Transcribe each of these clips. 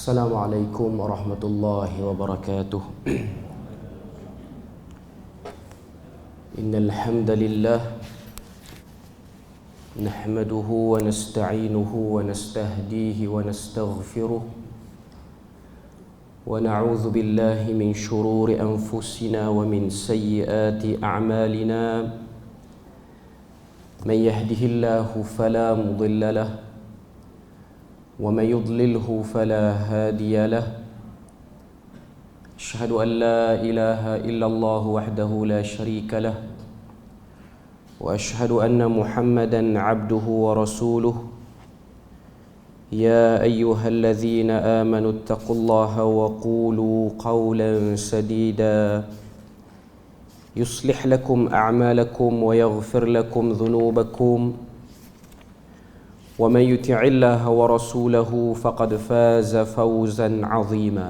Assalamualaikum warahmatullahi wabarakatuh. Innal hamdalillah nahmaduhu wa nasta'inuhu wa nastahdihi wa nastaghfiruh wa na'udzu billahi min shururi anfusina wa min sayyiati a'malina. Man yahdihillahu fala mudilla lahu ومن يضلله فلا هادي له. أشهد أن لا إله إلا الله وحده لا شريك له وأشهد أن محمدا عبده ورسوله. يا أيها الذين آمنوا اتقوا الله وقولوا قولا سديدا يصلح لكم أعمالكم ويغفر لكم ذنوبكم ومن يطع الله ورسوله فقد فاز فوزا عظيما.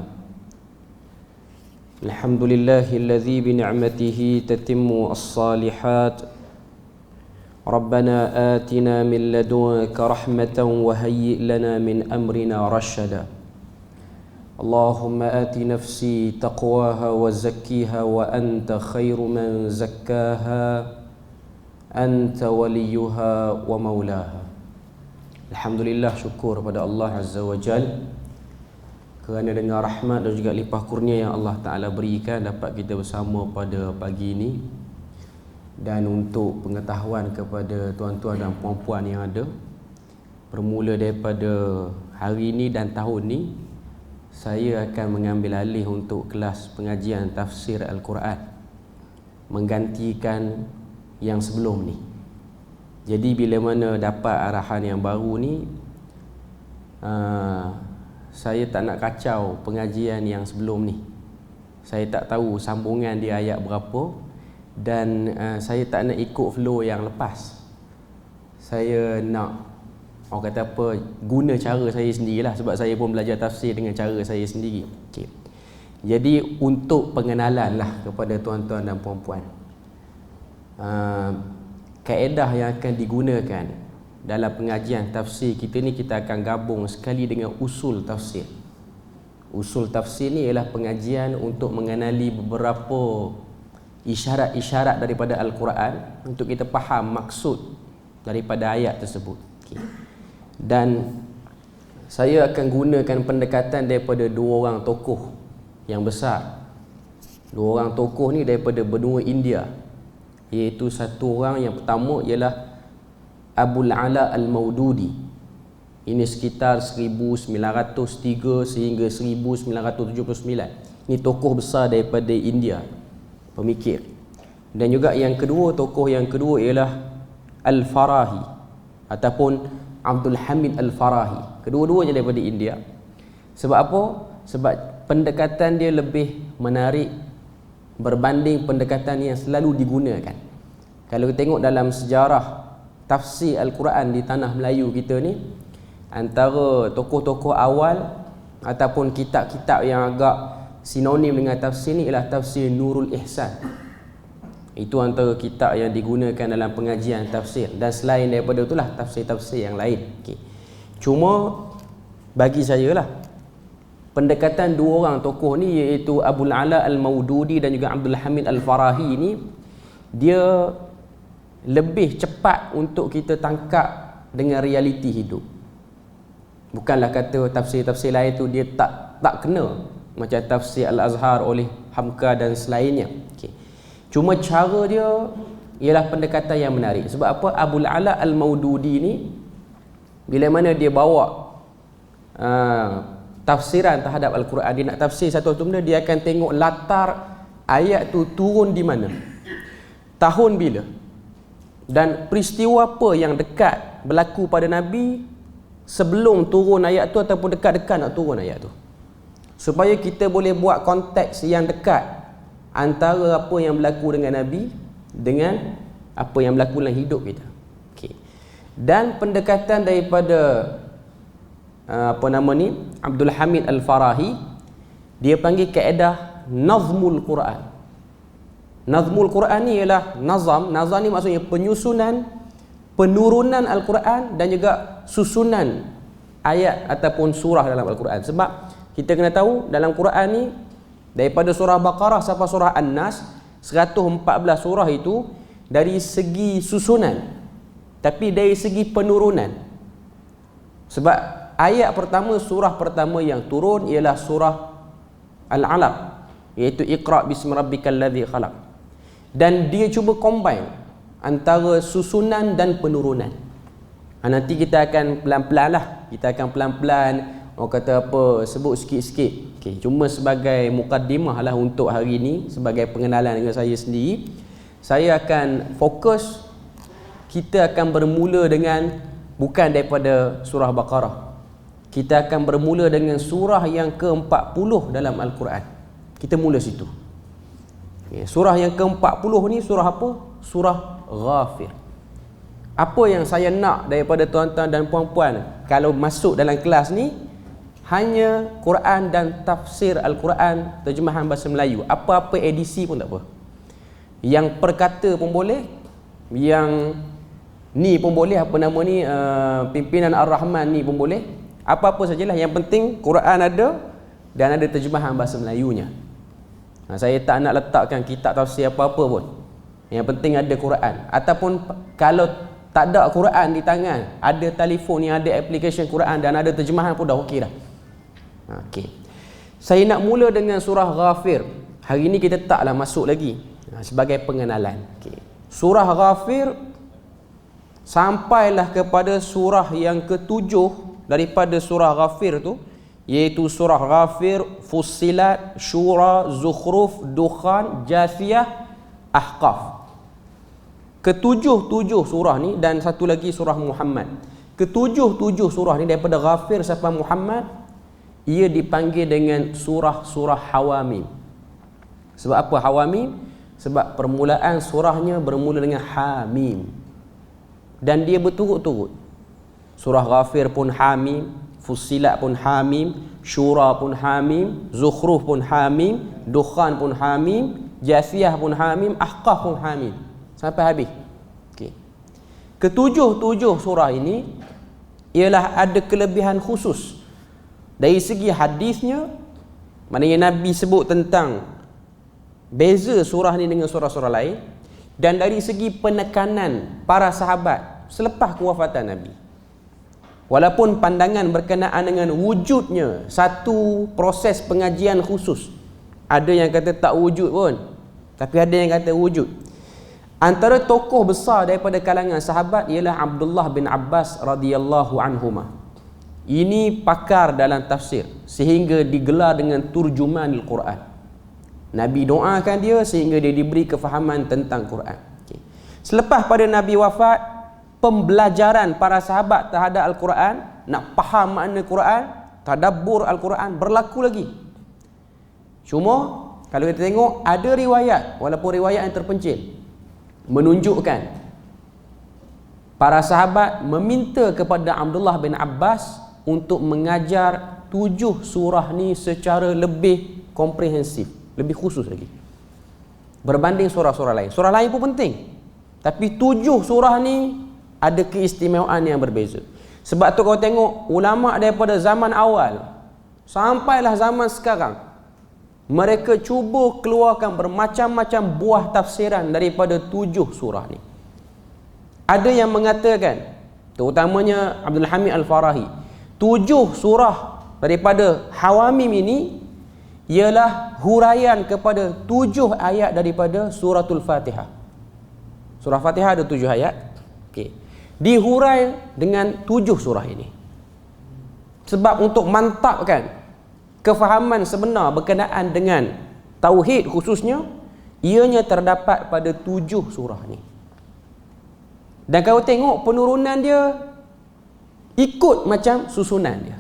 الحمد لله الذي بنعمته تتم الصالحات. ربنا آتنا من لدنك رحمة وهيئ لنا من أمرنا رشدا. اللهم آت نفسي تقواها وزكيها وأنت خير من زكاها أنت وليها ومولاها. Alhamdulillah, syukur pada Allah Azza wa Jal kerana dengan rahmat dan juga limpah kurnia yang Allah Ta'ala berikan dapat kita bersama pada pagi ini. Dan untuk pengetahuan kepada tuan-tuan dan puan-puan yang ada, bermula daripada hari ini dan tahun ini, saya akan mengambil alih untuk kelas pengajian tafsir Al-Quran, menggantikan yang sebelum ni. Jadi bila mana dapat arahan yang baru ni, saya tak nak kacau pengajian yang sebelum ni. Saya tak tahu sambungan dia ayat berapa, dan saya tak nak ikut flow yang lepas. Saya nak, orang kata apa, guna cara saya sendirilah, sebab saya pun belajar tafsir dengan cara saya sendiri. Okay. Jadi untuk pengenalan lah kepada tuan-tuan dan puan-puan, kaedah yang akan digunakan dalam pengajian tafsir kita ni, kita akan gabung sekali dengan usul tafsir. Usul tafsir ni ialah pengajian untuk mengenali beberapa isyarat-isyarat daripada Al-Quran untuk kita faham maksud daripada ayat tersebut. Okay. Dan saya akan gunakan pendekatan daripada dua orang tokoh yang besar. Dua orang tokoh ni daripada benua India, iaitu satu orang yang pertama ialah Abul Ala Al-Maududi. Ini sekitar 1903 sehingga 1979. Ini tokoh besar daripada India, pemikir. Dan juga yang kedua, tokoh yang kedua ialah Al-Farahi ataupun Abdul Hamid Al-Farahi. Kedua-duanya daripada India. Sebab apa? Sebab pendekatan dia lebih menarik berbanding pendekatan yang selalu digunakan. Kalau kita tengok dalam sejarah tafsir Al-Quran di tanah Melayu kita ni, antara tokoh-tokoh awal ataupun kitab-kitab yang agak sinonim dengan tafsir ni ialah tafsir Nurul Ihsan. Itu antara kitab yang digunakan dalam pengajian tafsir. Dan selain daripada itulah tafsir-tafsir yang lain. Okay. Cuma bagi saya lah, pendekatan dua orang tokoh ni, iaitu Abul Ala Al-Maududi dan juga Abdul Hamid Al-Farahi ni, dia lebih cepat untuk kita tangkap dengan realiti hidup. Bukanlah kata tafsir-tafsir lain tu dia tak kena, macam tafsir Al-Azhar oleh Hamka dan selainnya. Okay. Cuma cara dia ialah pendekatan yang menarik. Sebab apa? Abul Ala Al-Maududi ni, bila mana dia bawa tafsiran terhadap Al-Quran, dia nak tafsir satu benda, dia akan tengok latar ayat tu turun di mana, tahun bila, dan peristiwa apa yang dekat berlaku pada Nabi sebelum turun ayat tu ataupun dekat-dekat nak turun ayat tu, supaya kita boleh buat konteks yang dekat antara apa yang berlaku dengan Nabi dengan apa yang berlaku dalam hidup kita. Okay. Dan pendekatan daripada Abdul Hamid Al-Farahi, dia panggil kaedah Nazmul Quran. Nazmul Quran ni ialah nazam ni maksudnya penyusunan, penurunan Al-Quran dan juga susunan ayat ataupun surah dalam Al-Quran. Sebab kita kena tahu dalam Quran ni daripada surah Baqarah sampai surah An-Nas 114 surah itu dari segi susunan, tapi dari segi penurunan. Sebab ayat pertama, surah pertama yang turun ialah surah Al-Alaq, iaitu Iqra' bismi rabbikal ladzi khalaq. Dan dia cuba combine antara susunan dan penurunan. Nanti kita akan pelan-pelan lah, kita akan pelan-pelan, orang kata apa, sebut sikit-sikit. Okay, cuma sebagai mukaddimah lah untuk hari ini, sebagai pengenalan dengan saya sendiri. Saya akan fokus, kita akan bermula dengan bukan daripada surah Baqarah. Kita akan bermula dengan surah yang ke-40 dalam Al-Quran. Kita mula situ. Okay, surah yang ke-40 ni surah apa? Surah Ghafir. Apa yang saya nak daripada tuan-tuan dan puan-puan kalau masuk dalam kelas ni, hanya Quran dan tafsir Al-Quran, terjemahan bahasa Melayu. Apa-apa edisi pun tak apa. Yang perkata pun boleh, yang ni pun boleh, apa nama ni, pimpinan Ar-Rahman ni pun boleh. Apa-apa sajalah, yang penting Quran ada dan ada terjemahan bahasa Melayunya. Saya tak nak letakkan kitab tafsir apa-apa pun. Yang penting ada Quran. Ataupun kalau tak ada Quran di tangan, ada telefon yang ada aplikasi Quran dan ada terjemahan pun dah okey dah. Okey. Saya nak mula dengan surah Ghafir. Hari ni kita taklah masuk lagi sebagai pengenalan. Okey. Surah Ghafir sampailah kepada surah yang ke-7 daripada surah Ghafir tu, iaitu surah Ghafir, Fussilat, Syura, Zukhruf, Dukhan, Jathiyah, Ahqaf. Ketujuh-tujuh surah ni, dan satu lagi surah Muhammad. Ketujuh-tujuh surah ni daripada Ghafir sampai Muhammad, ia dipanggil dengan surah-surah Hawamim. Sebab apa Hawamim? Sebab permulaan surahnya bermula dengan Hamim. Dan dia berturut-turut. Surah Ghafir pun Hamim, Fussilat pun Hamim, Syura pun Hamim, Zukhruf pun Hamim, Dukhan pun Hamim, Jathiyah pun Hamim, Ahqaf pun Hamim. Sampai habis. Okay. Ketujuh-tujuh surah ini ialah ada kelebihan khusus. Dari segi hadisnya, maknanya Nabi sebut tentang beza surah ni dengan surah-surah lain, dan dari segi penekanan para sahabat selepas kewafatan Nabi. Walaupun pandangan berkenaan dengan wujudnya satu proses pengajian khusus. Ada yang kata tak wujud pun, tapi ada yang kata wujud. Antara tokoh besar daripada kalangan sahabat ialah Abdullah bin Abbas radhiyallahu anhuma. Ini pakar dalam tafsir sehingga digelar dengan turjumanil Quran. Nabi doakan dia sehingga dia diberi kefahaman tentang Quran. Okay. Selepas pada Nabi wafat, pembelajaran para sahabat terhadap Al-Quran, nak faham makna Quran, tadabbur Al-Quran berlaku lagi. Cuma kalau kita tengok, ada riwayat, walaupun riwayat yang terpencil, menunjukkan para sahabat meminta kepada Abdullah bin Abbas untuk mengajar 7 surah ni secara lebih komprehensif, lebih khusus lagi berbanding surah-surah lain. Surah lain pun penting, tapi 7 surah ni ada keistimewaan yang berbeza. Sebab tu kau tengok ulama daripada zaman awal sampailah zaman sekarang, mereka cuba keluarkan bermacam-macam buah tafsiran daripada 7 surah ni. Ada yang mengatakan, terutamanya Abdul Hamid Al-Farahi, 7 surah daripada Hawamim ini ialah huraian kepada 7 ayat daripada suratul Fatihah. Surah Fatihah ada 7 ayat. Okey. Dihurai dengan 7 surah ini. Sebab untuk mantapkan kefahaman sebenar berkenaan dengan tauhid khususnya, ianya terdapat pada 7 surah ni. Dan kalau tengok penurunan dia ikut macam susunan dia.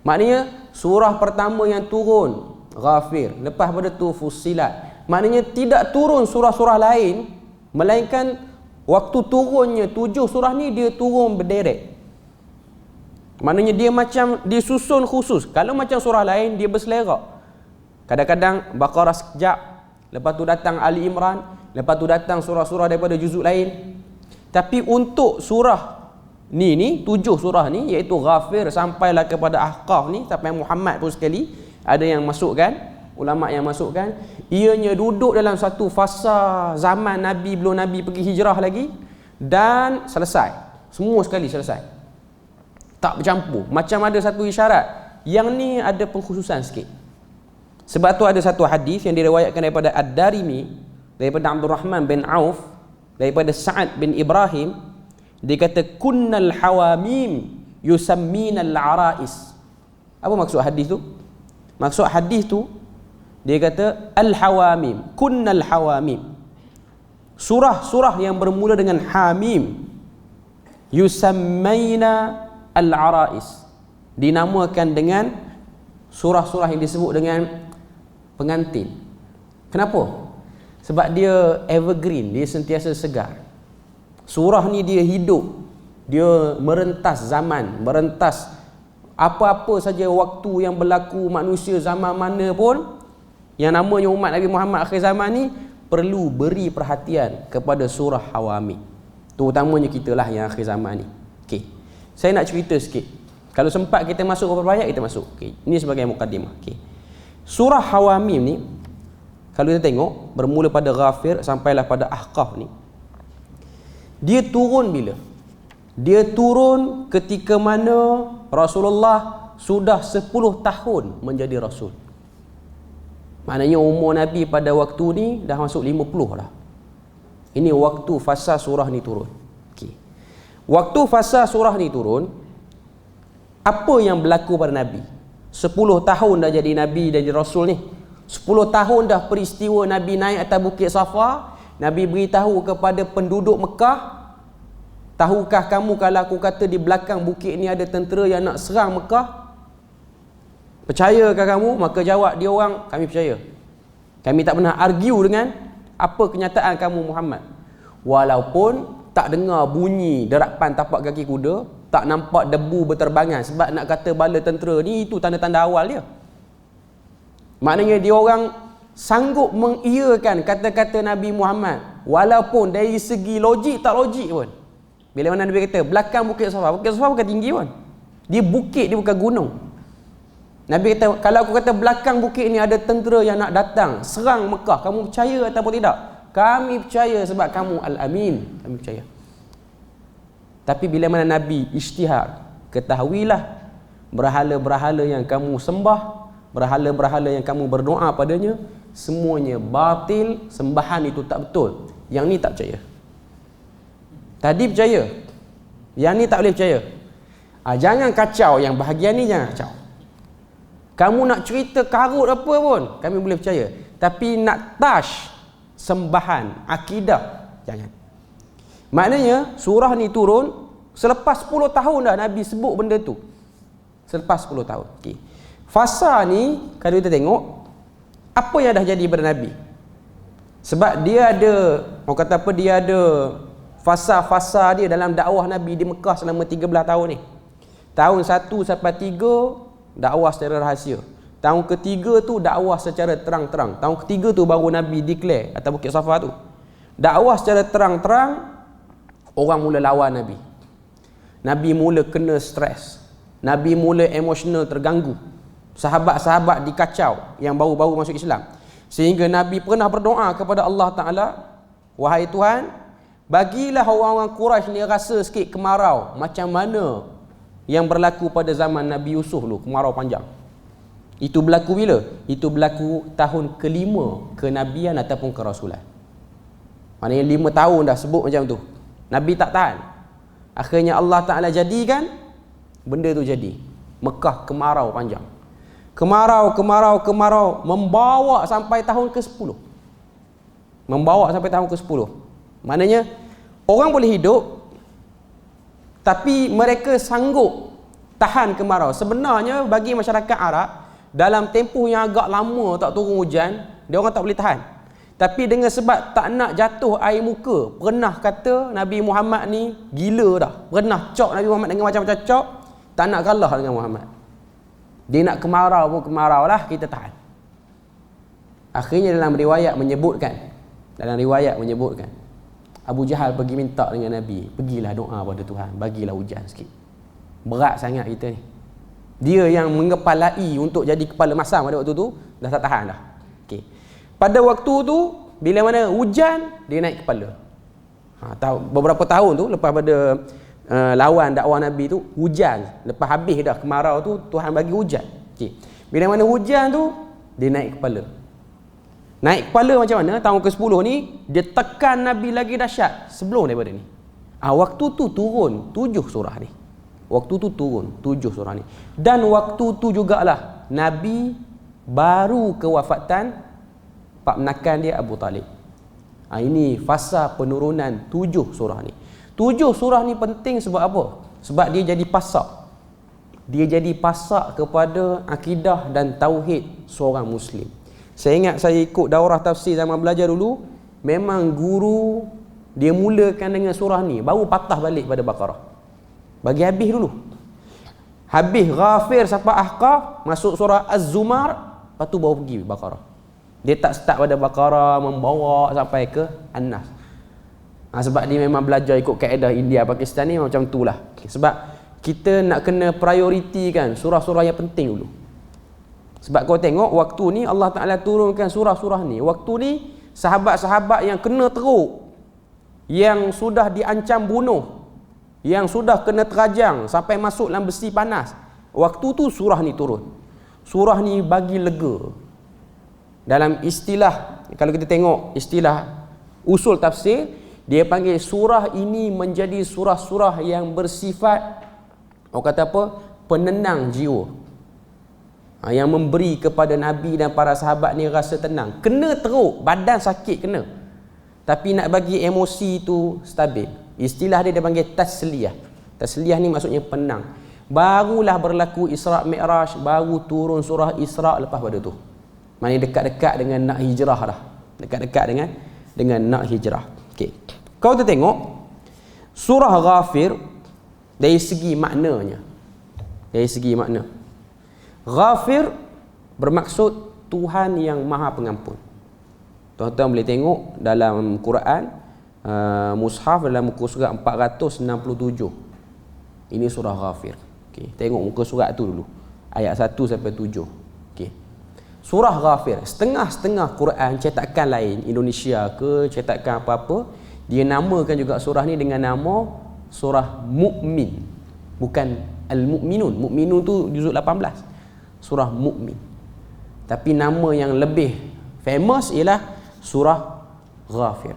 Maknanya surah pertama yang turun Ghafir, lepas pada tu Fussilat. Maknanya tidak turun surah-surah lain, melainkan waktu turunnya 7 surah ni dia turun berderet. Maknanya dia macam disusun khusus. Kalau macam surah lain dia berselerak. Kadang-kadang Baqarah sekejap, lepas tu datang Ali Imran, lepas tu datang surah-surah daripada juzuk lain. Tapi untuk surah Ni 7 surah ni, iaitu Ghafir sampailah kepada Ahqaf ni, sampai Muhammad pun sekali ada yang masukkan, ulama yang masukkan, ianya duduk dalam satu fasa zaman Nabi, belum Nabi pergi hijrah lagi, dan selesai. Semua sekali selesai. Tak bercampur. Macam ada satu isyarat, yang ni ada pengkhususan sikit. Sebab tu ada satu hadis yang diriwayatkan daripada Ad-Darimi, daripada Abdul Rahman bin Auf, daripada Sa'ad bin Ibrahim. Dia kata kunnal hawamim yusamminal arais. Apa maksud hadis tu? Maksud hadis tu, dia kata al hawamim, kunnal hawamim, surah-surah yang bermula dengan hamim, yusammaina al arais, dinamakan dengan surah-surah yang disebut dengan pengantin. Kenapa? Sebab dia evergreen, dia sentiasa segar. Surah ni dia hidup, dia merentas zaman, merentas apa-apa saja waktu yang berlaku manusia zaman mana pun. Yang namanya umat Nabi Muhammad akhir zaman ni perlu beri perhatian kepada surah Hawami. Terutamanya kita lah yang akhir zaman ni. Okey. Saya nak cerita sikit. Kalau sempat kita masuk beberapa ayat, kita masuk. Okey. Ini sebagai mukadimah. Okey. Surah Hawamim ni, kalau kita tengok, bermula pada Ghafir sampailah pada Ahqaf ni. Dia turun bila? Dia turun ketika mana Rasulullah sudah 10 tahun menjadi Rasul. Maknanya umur Nabi pada waktu ni dah masuk 50 dah. Ini waktu fasa surah ni turun. Okay. Waktu fasa surah ni turun, apa yang berlaku pada Nabi? 10 tahun dah jadi Nabi, dah jadi Rasul ni. 10 tahun dah peristiwa Nabi naik atas Bukit Safa. Nabi beritahu kepada penduduk Mekah, tahukah kamu kalau aku kata di belakang bukit ni ada tentera yang nak serang Mekah? Percayakah kamu? Maka jawab dia orang, kami percaya. Kami tak pernah argue dengan apa kenyataan kamu Muhammad. Walaupun tak dengar bunyi derapan tapak kaki kuda, tak nampak debu berterbangan, sebab nak kata bala tentera ni, itu tanda-tanda awal dia. Maknanya dia orang sanggup mengiyakan kata-kata Nabi Muhammad, walaupun dari segi logik tak logik pun. Bila mana Nabi kata belakang Bukit Safa, Bukit Safa bukan tinggi pun, dia bukit, dia bukan gunung. Nabi kata kalau aku kata belakang bukit ni ada tentera yang nak datang serang Mekah, kamu percaya ataupun tidak? Kami percaya sebab kamu Al-Amin, kami percaya. Tapi bila mana Nabi isytihar, ketahuilah berhala-berhala yang kamu sembah, berhala-berhala yang kamu berdoa padanya, semuanya batil, sembahan itu tak betul. Yang ni tak percaya. Tadi percaya, yang ni tak boleh percaya. Jangan kacau, yang bahagian ni jangan kacau. Kamu nak cerita karut apa pun, kami boleh percaya. Tapi nak tash sembahan, akidah, jangan. Maknanya surah ni turun selepas 10 tahun dah Nabi sebut benda tu. Selepas 10 tahun. Okay. Fasa ni kalau kita tengok, apa yang dah jadi pada Nabi? Sebab dia ada, orang kata apa, dia ada fasa-fasa dia dalam dakwah Nabi di Mekah selama 13 tahun ni. Tahun 1 sampai 3 dakwah secara rahsia. Tahun ketiga tu dakwah secara terang-terang. Tahun ketiga tu baru Nabi declare atas Bukit Safa tu. Dakwah secara terang-terang, orang mula lawan Nabi. Nabi mula kena stres. Nabi mula emosional terganggu. Sahabat-sahabat dikacau yang baru-baru masuk Islam. Sehingga Nabi pernah berdoa kepada Allah Ta'ala, wahai Tuhan, bagilah orang-orang Quraisy ni rasa sikit kemarau macam mana yang berlaku pada zaman Nabi Yusuf dulu, kemarau panjang. Itu berlaku bila? Itu berlaku tahun kelima kenabian ataupun kerasulan. Maknanya 5 tahun dah sebut macam tu. Nabi tak tahan. Akhirnya Allah Ta'ala jadikan benda tu jadi. Mekah kemarau panjang. Kemarau, membawa sampai tahun ke-10. Membawa sampai tahun ke-10. Maknanya orang boleh hidup, tapi mereka sanggup tahan kemarau. Sebenarnya bagi masyarakat Arab, dalam tempoh yang agak lama tak turun hujan, dia orang tak boleh tahan. Tapi dengan sebab tak nak jatuh air muka, pernah kata Nabi Muhammad ni gila dah. Pernah cok Nabi Muhammad dengan macam-macam cok, tak nak kalah dengan Muhammad. Dia nak kemarau pun kemarau lah, kita tahan. Akhirnya dalam riwayat menyebutkan, Abu Jahal pergi minta dengan Nabi, pergilah doa pada Tuhan, bagilah hujan sikit. Berat sangat kita ni. Dia yang mengepalai untuk jadi kepala masam pada waktu tu, dah tak tahan dah. Okey. Pada waktu tu, bila mana hujan, dia naik kepala. Beberapa tahun tu, lepas pada lawan dakwah Nabi tu, hujan. Lepas habis dah kemarau tu, Tuhan bagi hujan. Okey. Bila mana hujan tu, dia naik kepala. Naik kepala macam mana? Tahun ke-10 ni, dia tekan Nabi lagi dahsyat sebelum daripada ni. Waktu tu turun 7 surah ni. Waktu tu turun 7 surah ni. Dan waktu tu jugalah Nabi baru kewafatan pak menakan dia Abu Talib. Ini fasa penurunan 7 surah ni. 7 surah ni penting sebab apa? Sebab dia jadi pasak. Dia jadi pasak kepada akidah dan tauhid seorang Muslim. Saya ingat saya ikut daurah tafsir zaman belajar dulu, memang guru dia mulakan dengan surah ni, baru patah balik pada Baqarah. Bagi habis dulu. Habis Ghafir sampai Ahqaf, masuk surah Az-Zumar, lepas tu baru pergi Baqarah. Dia tak start pada Baqarah, membawa sampai ke An-Nas. Sebab dia memang belajar ikut kaedah India Pakistan ni macam tu lah. Sebab kita nak kena prioritikan surah-surah yang penting dulu. Sebab kau tengok waktu ni Allah Ta'ala turunkan surah-surah ni. Waktu ni sahabat-sahabat yang kena teruk, yang sudah diancam bunuh, yang sudah kena terajang sampai masuk dalam besi panas, waktu tu surah ni turun. Surah ni bagi lega. Dalam istilah, kalau kita tengok istilah usul tafsir, dia panggil surah ini menjadi surah-surah yang bersifat, orang kata apa, penenang jiwa. Yang memberi kepada Nabi dan para sahabat ni rasa tenang. Kena teruk, badan sakit kena, tapi nak bagi emosi tu stabil. Istilah dia panggil tasliyah. Tasliyah ni maksudnya penang. Barulah berlaku Isra' Mi'raj, baru turun surah Isra' lepas pada tu. Maknanya dekat-dekat dengan nak hijrah dah. Dekat-dekat dengan nak hijrah. Okey. Kau tu tengok surah Ghafir dari segi maknanya. Dari segi makna, Ghafir bermaksud Tuhan yang Maha Pengampun. Tuan-tuan boleh tengok dalam Quran, Mushaf dalam muka surat 467. Ini surah Ghafir. Okey, tengok muka surat tu dulu. Ayat 1 sampai 7. Okey. Surah Ghafir, setengah-setengah Quran cetakan lain, Indonesia ke cetakan apa-apa, dia namakan juga surah ni dengan nama surah Mukmin. Bukan Al-Mu'minun. Mu'minun tu juzuk 18. Surah Mukmin. Tapi nama yang lebih famous ialah surah Ghafir.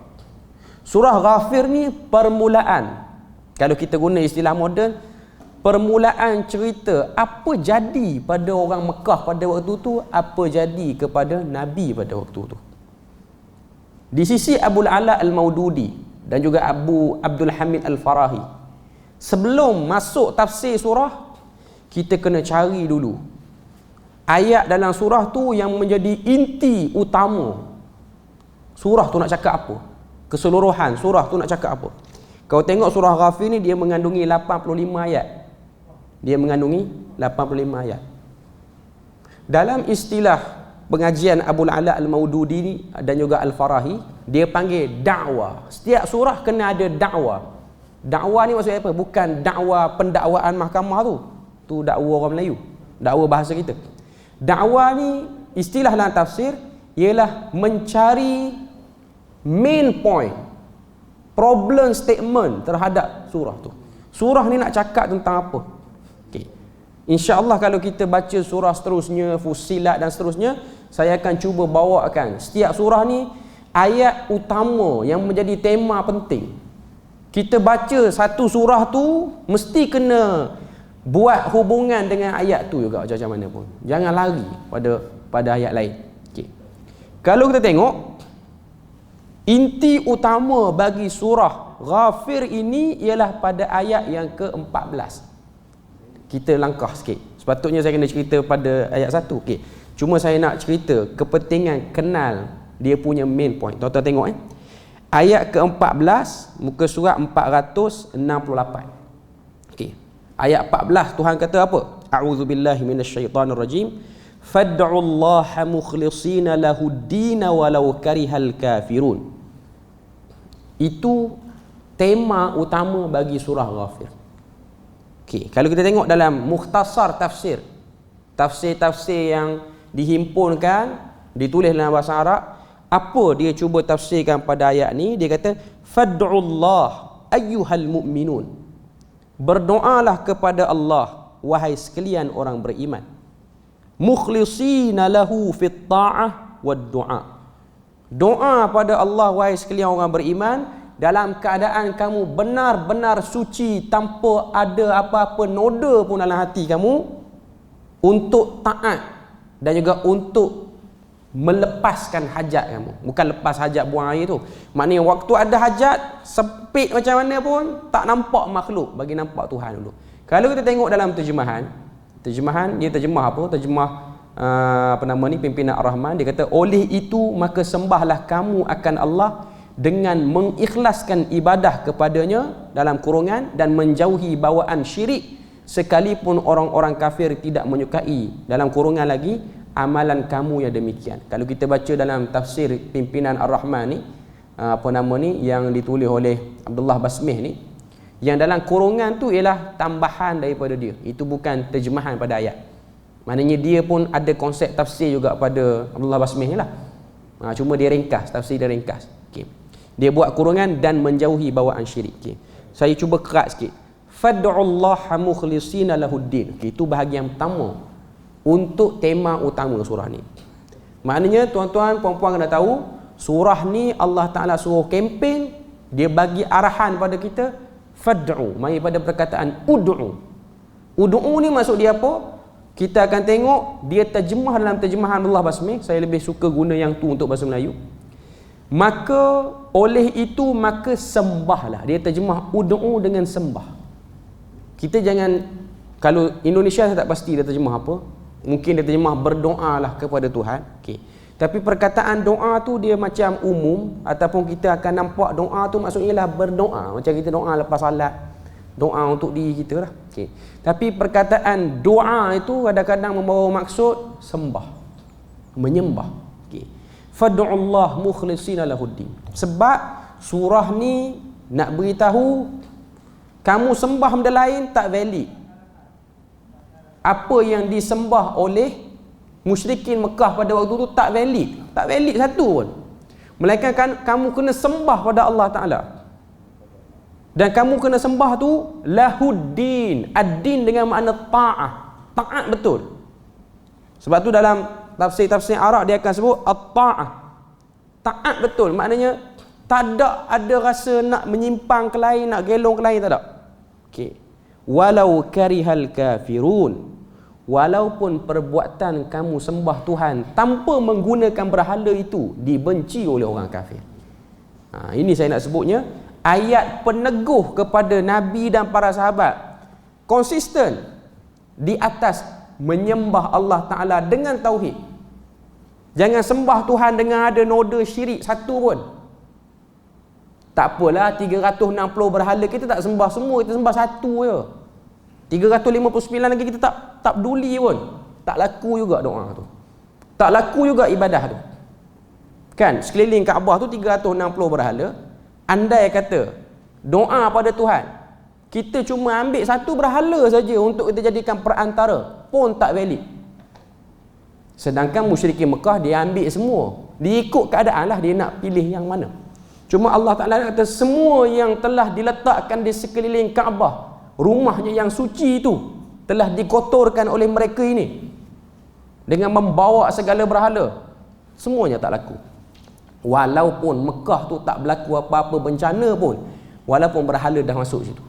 Surah Ghafir ni permulaan, kalau kita guna istilah moden, permulaan cerita apa jadi pada orang Mekah pada waktu tu, apa jadi kepada Nabi pada waktu tu. Di sisi Abul Ala Al-Maududi dan juga Abu Abdul Hamid Al-Farahi, sebelum masuk tafsir surah, kita kena cari dulu ayat dalam surah tu yang menjadi inti utama. Surah tu nak cakap apa? Keseluruhan surah tu nak cakap apa? Kau tengok surah Ghafir ni, dia mengandungi 85 ayat. Dia mengandungi 85 ayat. Dalam istilah pengajian Abul Ala Al-Maududi dan juga Al-Farahi, dia panggil dakwah. Setiap surah kena ada dakwah. Dakwah ni maksudnya apa? Bukan dakwah pendakwaan mahkamah tu. Tu dakwah orang Melayu. Dakwah bahasa kita. Dakwah ni istilah dalam tafsir ialah mencari main point, problem statement terhadap surah tu. Surah ni nak cakap tentang apa? Okey. Insya-Allah kalau kita baca surah seterusnya, Fussilat dan seterusnya, saya akan cuba bawakan setiap surah ni ayat utama yang menjadi tema penting. Kita baca satu surah tu mesti kena buat hubungan dengan ayat tu juga macam mana pun. Jangan lari pada ayat lain. Okey. Kalau kita tengok, inti utama bagi surah Ghafir ini ialah pada ayat yang ke-14. Kita langkah sikit. Sepatutnya saya kena cerita pada ayat 1. Okey. Cuma saya nak cerita kepentingan kenal dia punya main point. Tuan-tuan tengok ayat ke-14 muka surat 468. Okey. Ayat 14 Tuhan kata apa? A'udzubillahi minasyaitonirrajim. Fad'ullaha mukhlishina lahud-din walau karihal kafirun. Itu tema utama bagi surah Ghafir. Okey, kalau kita tengok dalam mukhtasar tafsir, tafsir-tafsir yang dihimpunkan, ditulis dalam bahasa Arab, apa dia cuba tafsirkan pada ayat ni? Dia kata fad'ullah ayyuhal mu'minun, berdoalah kepada Allah wahai sekalian orang beriman, mukhlisina lahu fit ta'ah wad du'a, doa pada Allah wahai sekalian orang beriman dalam keadaan kamu benar-benar suci, tanpa ada apa-apa noda pun dalam hati kamu, untuk taat dan juga untuk melepaskan hajat kamu. Bukan lepas hajat buang air tu, maknanya waktu ada hajat sempit macam mana pun tak nampak makhluk, bagi nampak Tuhan dulu. Kalau kita tengok dalam terjemahan dia terjemah apa? Terjemah pimpinan Ar-Rahman, dia kata oleh itu maka sembahlah kamu akan Allah dengan mengikhlaskan ibadah kepadanya dalam kurungan dan menjauhi bawaan syirik, sekalipun orang-orang kafir tidak menyukai dalam kurungan lagi amalan kamu yang demikian. Kalau kita baca dalam tafsir pimpinan Ar-Rahman ni, yang ditulis oleh Abdullah Basmih ni, yang dalam kurungan tu ialah tambahan daripada dia, itu bukan terjemahan pada ayat. Maknanya dia pun ada konsep tafsir juga pada Abdullah Basmih ni lah. Cuma dia ringkas, tafsir dia ringkas. Okay. Dia buat kurungan dan menjauhi bawaan syirik. Okay. Saya cuba kerat sikit. Fad'ullaha mukhlisina lahuddin. Okay, itu bahagian pertama untuk tema utama surah ni. Maknanya tuan-tuan puan-puan kena tahu, surah ni Allah Ta'ala suruh kempen, dia bagi arahan pada kita, fad'u, mari pada perkataan ud'u. Ud'u ni maksud dia apa? Kita akan tengok dia terjemah dalam terjemahan Allah Basmi. Saya lebih suka guna yang tu untuk bahasa Melayu. Maka oleh itu maka sembahlah. Dia terjemah ud'u dengan sembah. Kita jangan, kalau Indonesia saya tak pasti dia terjemah apa. Mungkin dia terjemah berdoalah kepada Tuhan. Okey. Tapi perkataan doa tu dia macam umum, ataupun kita akan nampak doa tu maksudnya lah berdoa. Macam kita doa lepas salat, doa untuk diri kita lah. Okay. Tapi perkataan doa itu kadang-kadang membawa maksud sembah, menyembah. Okay. Fad'ullah mukhlisina lahuddin. Sebab surah ni nak beritahu kamu sembah benda lain tak valid. Apa yang disembah oleh musyrikin Mekah pada waktu tu tak valid. Tak valid satu pun. Melainkan kamu kena sembah pada Allah Ta'ala. Dan kamu kena sembah tu lahuddin. Ad-din dengan makna ta'ah. Taat betul. Sebab tu dalam tafsir-tafsir Arab dia akan sebut at-ta'ah. Taat betul. Maknanya tak ada rasa nak menyimpang ke lain, nak gelong ke lain, tak ada. Okey. Walau karihal kafirun. Walaupun perbuatan kamu sembah Tuhan tanpa menggunakan berhala itu dibenci oleh orang kafir. Ini saya nak sebutnya ayat peneguh kepada Nabi dan para sahabat, konsisten di atas menyembah Allah Ta'ala dengan tauhid. Jangan sembah Tuhan dengan ada noda syirik satu pun. Tak apalah 360 berhala kita tak sembah semua, kita sembah satu je. 359 lagi kita tak peduli pun. Tak laku juga doa tu. Tak laku juga ibadah tu. Kan sekeliling Kaabah tu 360 berhala. Andai kata doa pada Tuhan, kita cuma ambil satu berhala saja untuk kita jadikan perantara, pun tak valid. Sedangkan musyrikin Mekah dia ambil semua. Dia ikut keadaan lah, dia nak pilih yang mana. Cuma Allah Ta'ala kata semua yang telah diletakkan di sekeliling Kaabah, rumahnya yang suci itu, telah dikotorkan oleh mereka ini dengan membawa segala berhala. Semuanya tak laku. Walaupun Mekah tu tak berlaku apa-apa bencana pun, walaupun berhala dah masuk situ.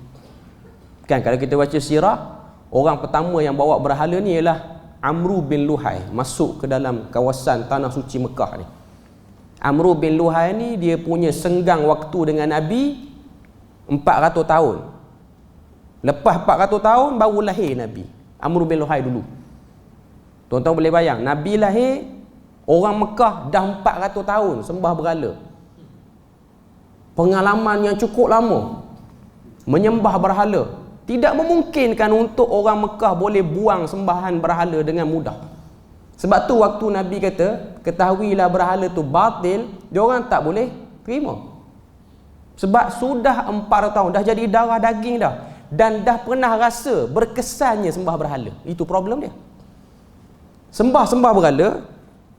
Kan kalau kita baca sirah, orang pertama yang bawa berhala ni ialah Amru bin Luhai, masuk ke dalam kawasan tanah suci Mekah ni. Amru bin Luhai ni dia punya senggang waktu dengan Nabi 400 tahun. Lepas 400 tahun baru lahir Nabi. Amru bin Luhai dulu. Tuan-tuan boleh bayang, Nabi lahir, orang Mekah dah 400 tahun sembah berhala. Pengalaman yang cukup lama menyembah berhala. Tidak memungkinkan untuk orang Mekah boleh buang sembahan berhala dengan mudah. Sebab tu waktu Nabi kata, ketahuilah berhala tu batil, dia orang tak boleh terima. Sebab sudah 4 tahun, dah jadi darah daging dah. Dan dah pernah rasa berkesannya sembah berhala. Itu problem dia. Sembah berhala,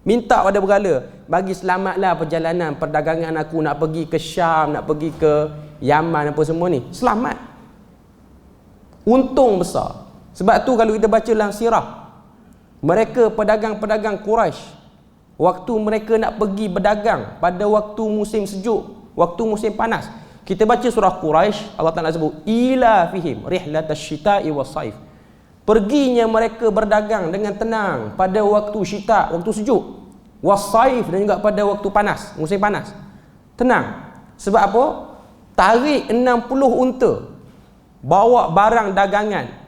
minta pada berhala, bagi selamatlah perjalanan perdagangan aku, nak pergi ke Syam, nak pergi ke Yaman, apa semua ni. Selamat. Untung besar. Sebab tu kalau kita baca dalam sirah, mereka pedagang-pedagang Quraisy, waktu mereka nak pergi berdagang pada waktu musim sejuk, waktu musim panas, kita baca surah Quraisy, Allah Ta'ala sebut ila fihim rihlatash syita'i was-saif. Perginya mereka berdagang dengan tenang pada waktu syita, waktu sejuk, was-saif, dan juga pada waktu panas, musim panas. Tenang. Sebab apa? Tarik 60 unta, bawa barang dagangan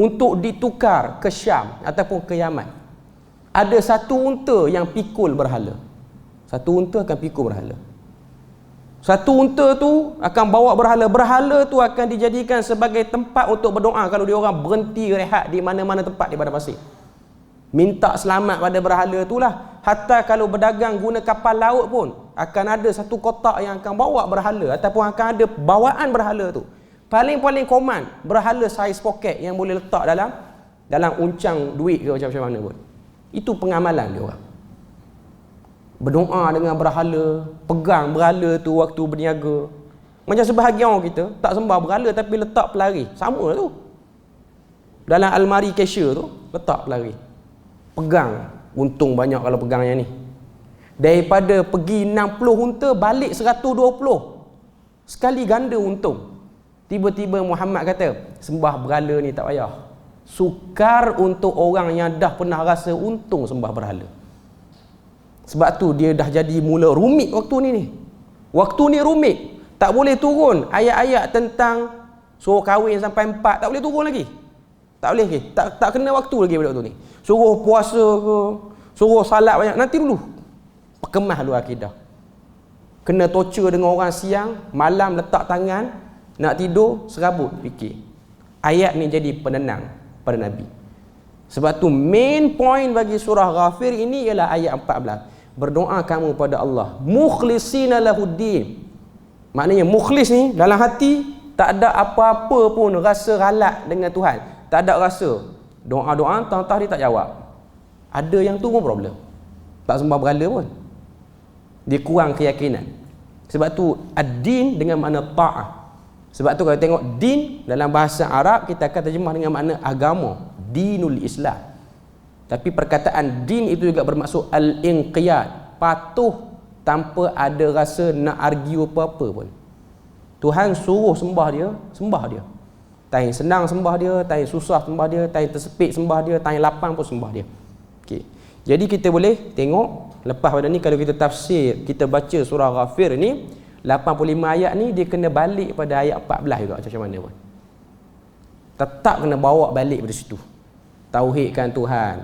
untuk ditukar ke Syam ataupun ke Yaman. Ada satu unta yang pikul berhala. Satu unta akan pikul berhala. Satu unta tu akan bawa berhala. Berhala tu akan dijadikan sebagai tempat untuk berdoa kalau dia orang berhenti rehat di mana-mana tempat di padang pasir. Minta selamat pada berhala itulah. Hatta kalau berdagang guna kapal laut pun akan ada satu kotak yang akan bawa berhala ataupun akan ada bawaan berhala tu. Paling-paling common berhala saiz poket yang boleh letak dalam uncang duit ke macam mana pun. Itu pengamalan dia orang. Berdoa dengan berhala, pegang berhala tu waktu berniaga. Macam sebahagian orang kita tak sembah berhala tapi letak pelari. Sama tu. Dalam almari cashier tu letak pelari. Pegang, untung banyak kalau pegang yang ni. Daripada pergi 60 unta balik 120. Sekali ganda untung. Tiba-tiba Muhammad kata, sembah berhala ni tak payah. Sukar untuk orang yang dah pernah rasa untung sembah berhala. Sebab tu dia dah jadi mula rumit waktu ni. Waktu ni rumit. Tak boleh turun ayat-ayat tentang suruh kahwin sampai 4, tak boleh turun lagi. Tak boleh lagi. Tak kena waktu lagi pada waktu ni. Suruh puasa ke, suruh salat banyak, nanti dulu. Perkemah dulu akidah. Kena torture dengan orang siang, malam letak tangan, nak tidur serabut fikir. Ayat ni jadi penenang pada Nabi. Sebab tu main point bagi surah Ghafir ini ialah ayat 14. Berdoa kamu pada Allah mukhlisina lahuddin. Maknanya mukhlis ni dalam hati tak ada apa-apa pun rasa galak dengan Tuhan. Tak ada rasa doa-doa tah-tah dia tak jawab. Ada yang tu pun problem. Tak sembah berhala pun. Dia kurang keyakinan. Sebab tu ad-din dengan makna ta'ah. Sebab tu kalau tengok din dalam bahasa Arab kita akan terjemah dengan makna agama, dinul Islam. Tapi perkataan din itu juga bermaksud al-inqiyad, patuh tanpa ada rasa nak argue apa-apa pun. Tuhan suruh sembah dia, sembah dia. Time senang sembah dia, time susah sembah dia, time tersepit sembah dia, time lapang pun sembah dia. Okey. Jadi kita boleh tengok lepas pada ni kalau kita tafsir, kita baca surah Ghafir ni 85 ayat ni dia kena balik pada ayat 14 juga macam mana pun. Tetap kena bawa balik pada situ. Tauhidkan Tuhan,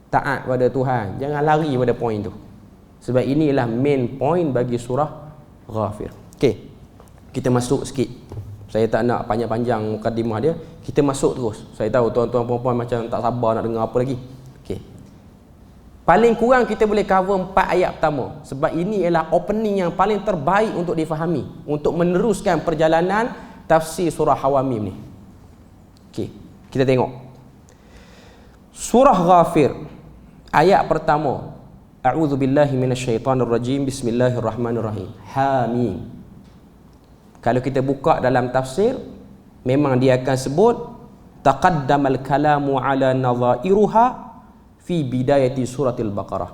taat pada Tuhan, jangan lari pada poin tu. Sebab inilah main point bagi surah Ghafir. Okey. Kita masuk sikit. Saya tak nak panjang-panjang mukadimah dia. Kita masuk terus. Saya tahu tuan-tuan puan-puan macam tak sabar nak dengar apa lagi. Okey. Paling kurang kita boleh cover 4 ayat pertama. Sebab ini ialah opening yang paling terbaik untuk difahami, untuk meneruskan perjalanan tafsir surah Hawamim ni. Okey, kita tengok. Surah Ghafir ayat pertama. A'udzubillahi minasyaitonirrajim. Bismillahirrahmanirrahim. Hamim. Kalau kita buka dalam tafsir, memang dia akan sebut taqaddamal kalamu ala nadhairuha fi bidayati suratil Baqarah.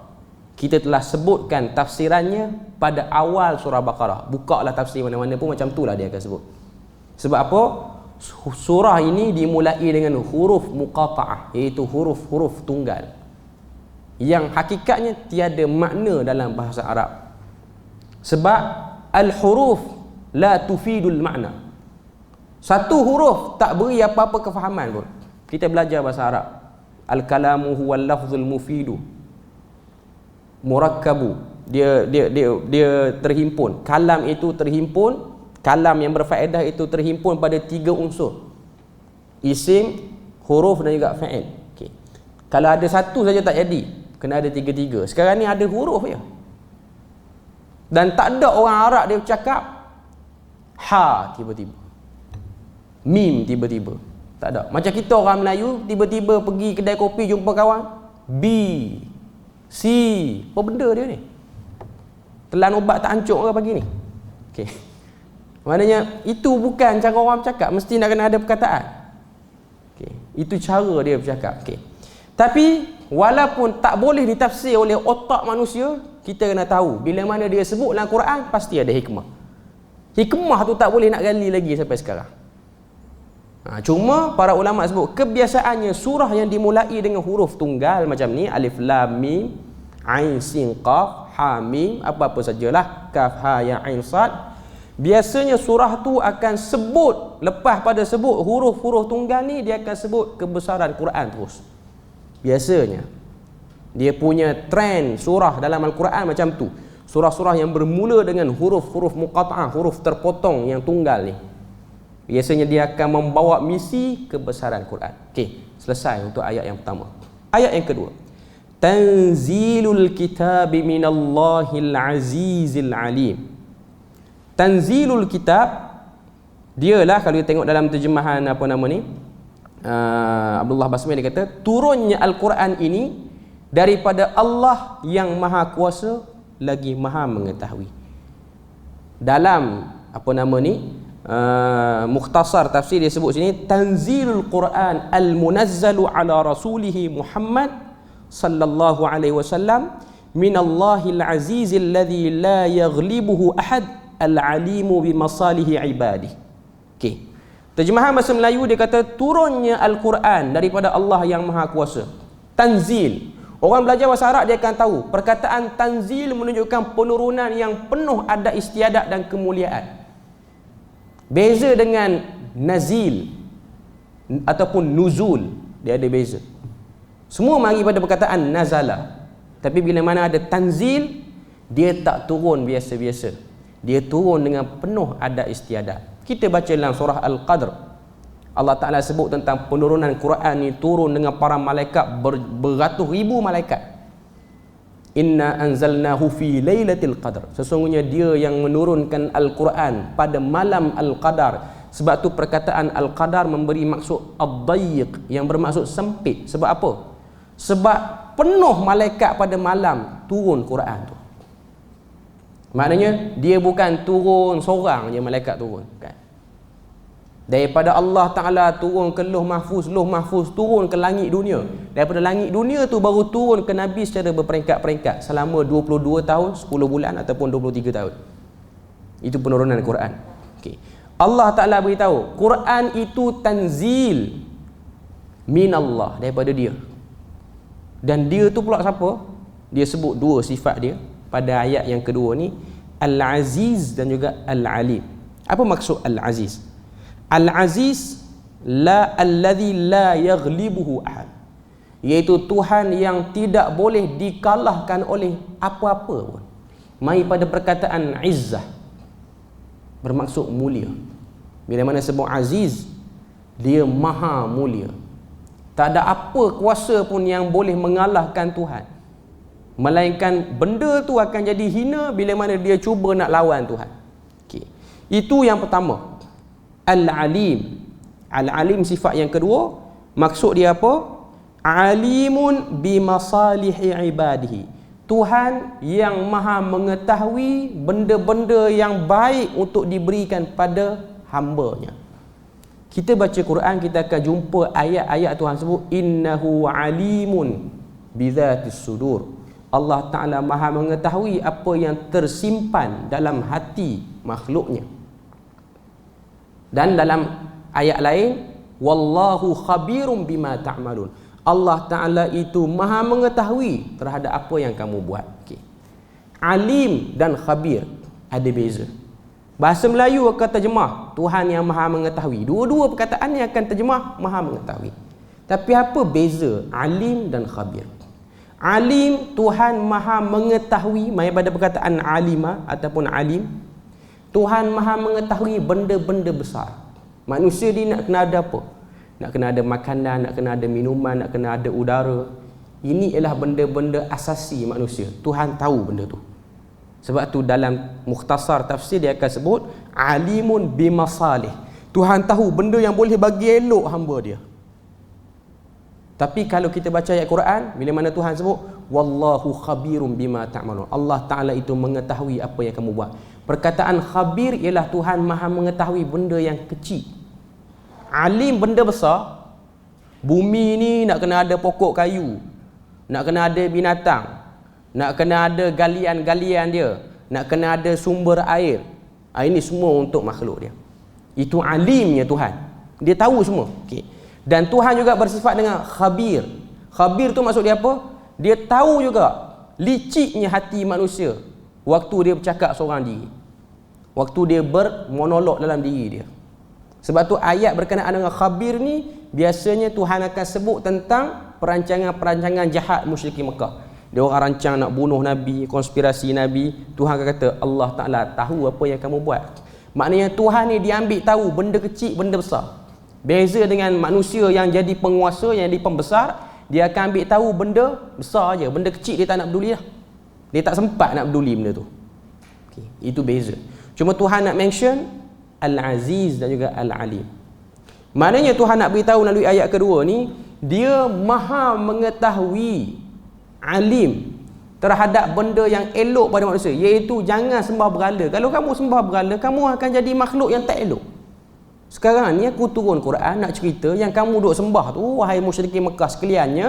Kita telah sebutkan tafsirannya pada awal surah Baqarah. Bukalah tafsir mana-mana pun macam itulah dia akan sebut. Sebab apa? Surah ini dimulai dengan huruf muqata'ah, iaitu huruf-huruf tunggal yang hakikatnya tiada makna dalam bahasa Arab. Sebab al-huruf la tufidul makna. Satu huruf tak beri apa-apa kefahaman pun. Kita belajar bahasa Arab. Al-kalamu huwal lafzul mufidu. Murakkabu. Dia terhimpun. Kalam itu terhimpun. Kalam yang berfaedah itu terhimpun pada 3 unsur. Isim, huruf dan juga fa'il. Okay. Kalau ada satu saja tak jadi, kena ada 3-3. Sekarang ni ada huruf je. Dan tak ada orang Arab dia bercakap Ha tiba-tiba. Mim tiba-tiba. Tak ada. Macam kita orang Melayu tiba-tiba pergi kedai kopi jumpa kawan, B, C. Apa benda dia ni? Telan ubat tak hancur ke pagi ni? Okey. Maknanya itu bukan cara orang bercakap, mesti nak kena ada perkataan. Okey. Itu cara dia bercakap. Okey. Tapi walaupun tak boleh ditafsir oleh otak manusia, kita kena tahu bila mana dia sebut dalam Quran pasti ada hikmah. Hikmah tu tak boleh nak gali lagi sampai sekarang. Cuma para ulama sebut kebiasaannya surah yang dimulai dengan huruf tunggal macam ni, alif lam mim, ain sin qaf, ha mim, apa-apa sajalah, kaf ha ya ain sad. Biasanya surah tu akan sebut, lepas pada sebut huruf-huruf tunggal ni, dia akan sebut kebesaran Quran terus. Biasanya dia punya trend surah dalam Al-Quran macam tu. Surah-surah yang bermula dengan huruf-huruf muqatta'ah, huruf terpotong yang tunggal ni, biasanya dia akan membawa misi kebesaran Quran. Okey, selesai untuk ayat yang pertama. Ayat yang kedua, tanzilul kitabi minallahil azizil alim. Tanzilul kitab, dialah kalau kita tengok dalam terjemahan apa nama ni, Abdullah Basmi dia kata turunnya Al-Quran ini daripada Allah yang maha kuasa lagi maha mengetahui. Dalam apa nama ni, mukhtasar tafsir dia sebut sini, tanzilul Quran al-munazzalu ala rasulih Muhammad sallallahu alaihi wasallam minallahil azizil ladzi la yaghlibuhu ahad al-alimu bi masalihi ibadi. Okey. Terjemahan bahasa Melayu dia kata turunnya Al-Quran daripada Allah yang maha kuasa. Tanzil. Orang belajar bahasa Arab dia akan tahu perkataan tanzil menunjukkan penurunan yang penuh ada istiadat dan kemuliaan. Beza dengan nazil ataupun nuzul, dia ada beza. Semua mari pada perkataan nazala. Tapi bila mana ada tanzil, dia tak turun biasa-biasa. Dia turun dengan penuh ada istiadat. Kita baca dalam surah Al-Qadr, Allah Ta'ala sebut tentang penurunan Quran ni turun dengan para malaikat, beratus ribu malaikat. Inna anzalnahu fi lailatul qadr. Sesungguhnya dia yang menurunkan Al-Quran pada malam Al-Qadar. Sebab tu perkataan Al-Qadar memberi maksud ad-dayyiq, yang bermaksud sempit. Sebab apa? Sebab penuh malaikat pada malam turun Quran tu. Maknanya dia bukan turun seorang je malaikat turun, kan? Daripada Allah Ta'ala turun ke Lauh Mahfuz, Lauh Mahfuz turun ke langit dunia. Daripada langit dunia tu baru turun ke Nabi secara berperingkat-peringkat selama 22 tahun, 10 bulan ataupun 23 tahun. Itu penurunan Quran. Okay. Allah Ta'ala beritahu Quran itu tanzil minallah, daripada dia. Dan dia tu pula siapa? Dia sebut dua sifat dia pada ayat yang kedua ni, Al-Aziz dan juga Al-Alim. Apa maksud Al-Aziz? Al-Aziz la alladhi la yaghlibuhu ahad, iaitu Tuhan yang tidak boleh dikalahkan oleh apa-apa pun. Mai pada perkataan izzah, bermaksud mulia. Bila mana sebut aziz, dia maha mulia. Tak ada apa kuasa pun yang boleh mengalahkan Tuhan, melainkan benda tu akan jadi hina bila mana dia cuba nak lawan Tuhan. Okay. Itu yang pertama. Al-Alim. Al-Alim sifat yang kedua, maksud dia apa? Alimun bimasalihi ibadihi. Tuhan yang maha mengetahui benda-benda yang baik untuk diberikan pada hamba-Nya. Kita baca Quran, kita akan jumpa ayat-ayat Tuhan sebut innahu alimun bidzatis sudur. Allah Ta'ala maha mengetahui apa yang tersimpan dalam hati makhluknya. Dan dalam ayat lain, wallahu khabirum bima ta'malun. Allah Ta'ala itu maha mengetahui terhadap apa yang kamu buat. Okay. Alim dan khabir ada beza. Bahasa Melayu akan terjemah Tuhan yang maha mengetahui. Dua-dua perkataan yang akan terjemah maha mengetahui. Tapi apa beza alim dan khabir? Alim, Tuhan maha mengetahui, mai pada perkataan alima ataupun alim. Tuhan maha mengetahui benda-benda besar. Manusia dia nak kena ada apa? Nak kena ada makanan, nak kena ada minuman, nak kena ada udara. Ini ialah benda-benda asasi manusia. Tuhan tahu benda tu. Sebab tu dalam mukhtasar tafsir dia akan sebut alimun bimasalih. Tuhan tahu benda yang boleh bagi elok hamba dia. Tapi kalau kita baca ayat Quran, bila mana Tuhan sebut wallahu khabirum bima ta'malun, Allah Ta'ala itu mengetahui apa yang kamu buat. Perkataan khabir ialah Tuhan maha mengetahui benda yang kecil. Alim benda besar. Bumi ni nak kena ada pokok kayu, nak kena ada binatang, nak kena ada galian-galian dia, nak kena ada sumber air. Ini semua untuk makhluk dia. Itu alimnya Tuhan. Dia tahu semua. Okay. Dan Tuhan juga bersifat dengan khabir. Khabir tu maksud dia apa? Dia tahu juga liciknya hati manusia waktu dia bercakap seorang diri, waktu dia bermonolog dalam diri dia. Sebab tu ayat berkenaan dengan khabir ni biasanya Tuhan akan sebut tentang perancangan-perancangan jahat musyrikin Mekah. Dia orang rancang nak bunuh Nabi, konspirasi Nabi. Tuhan akan kata Allah Ta'ala tahu apa yang kamu buat. Maknanya Tuhan ni dia ambil tahu benda kecil, benda besar. Beza dengan manusia yang jadi penguasa, yang jadi pembesar, dia akan ambil tahu benda besar aja, benda kecil dia tak nak peduli lah. Dia tak sempat nak peduli benda tu. Okay. Itu beza. Cuma Tuhan nak mention Al-Aziz dan juga Al-Alim. Maknanya Tuhan nak beritahu melalui ayat kedua ni, dia maha mengetahui, alim terhadap benda yang elok pada manusia, iaitu jangan sembah berhala. Kalau kamu sembah berhala, kamu akan jadi makhluk yang tak elok. Sekarang ni aku turun Quran nak cerita yang kamu duk sembah tu, wahai musyrikin Mekah sekaliannya,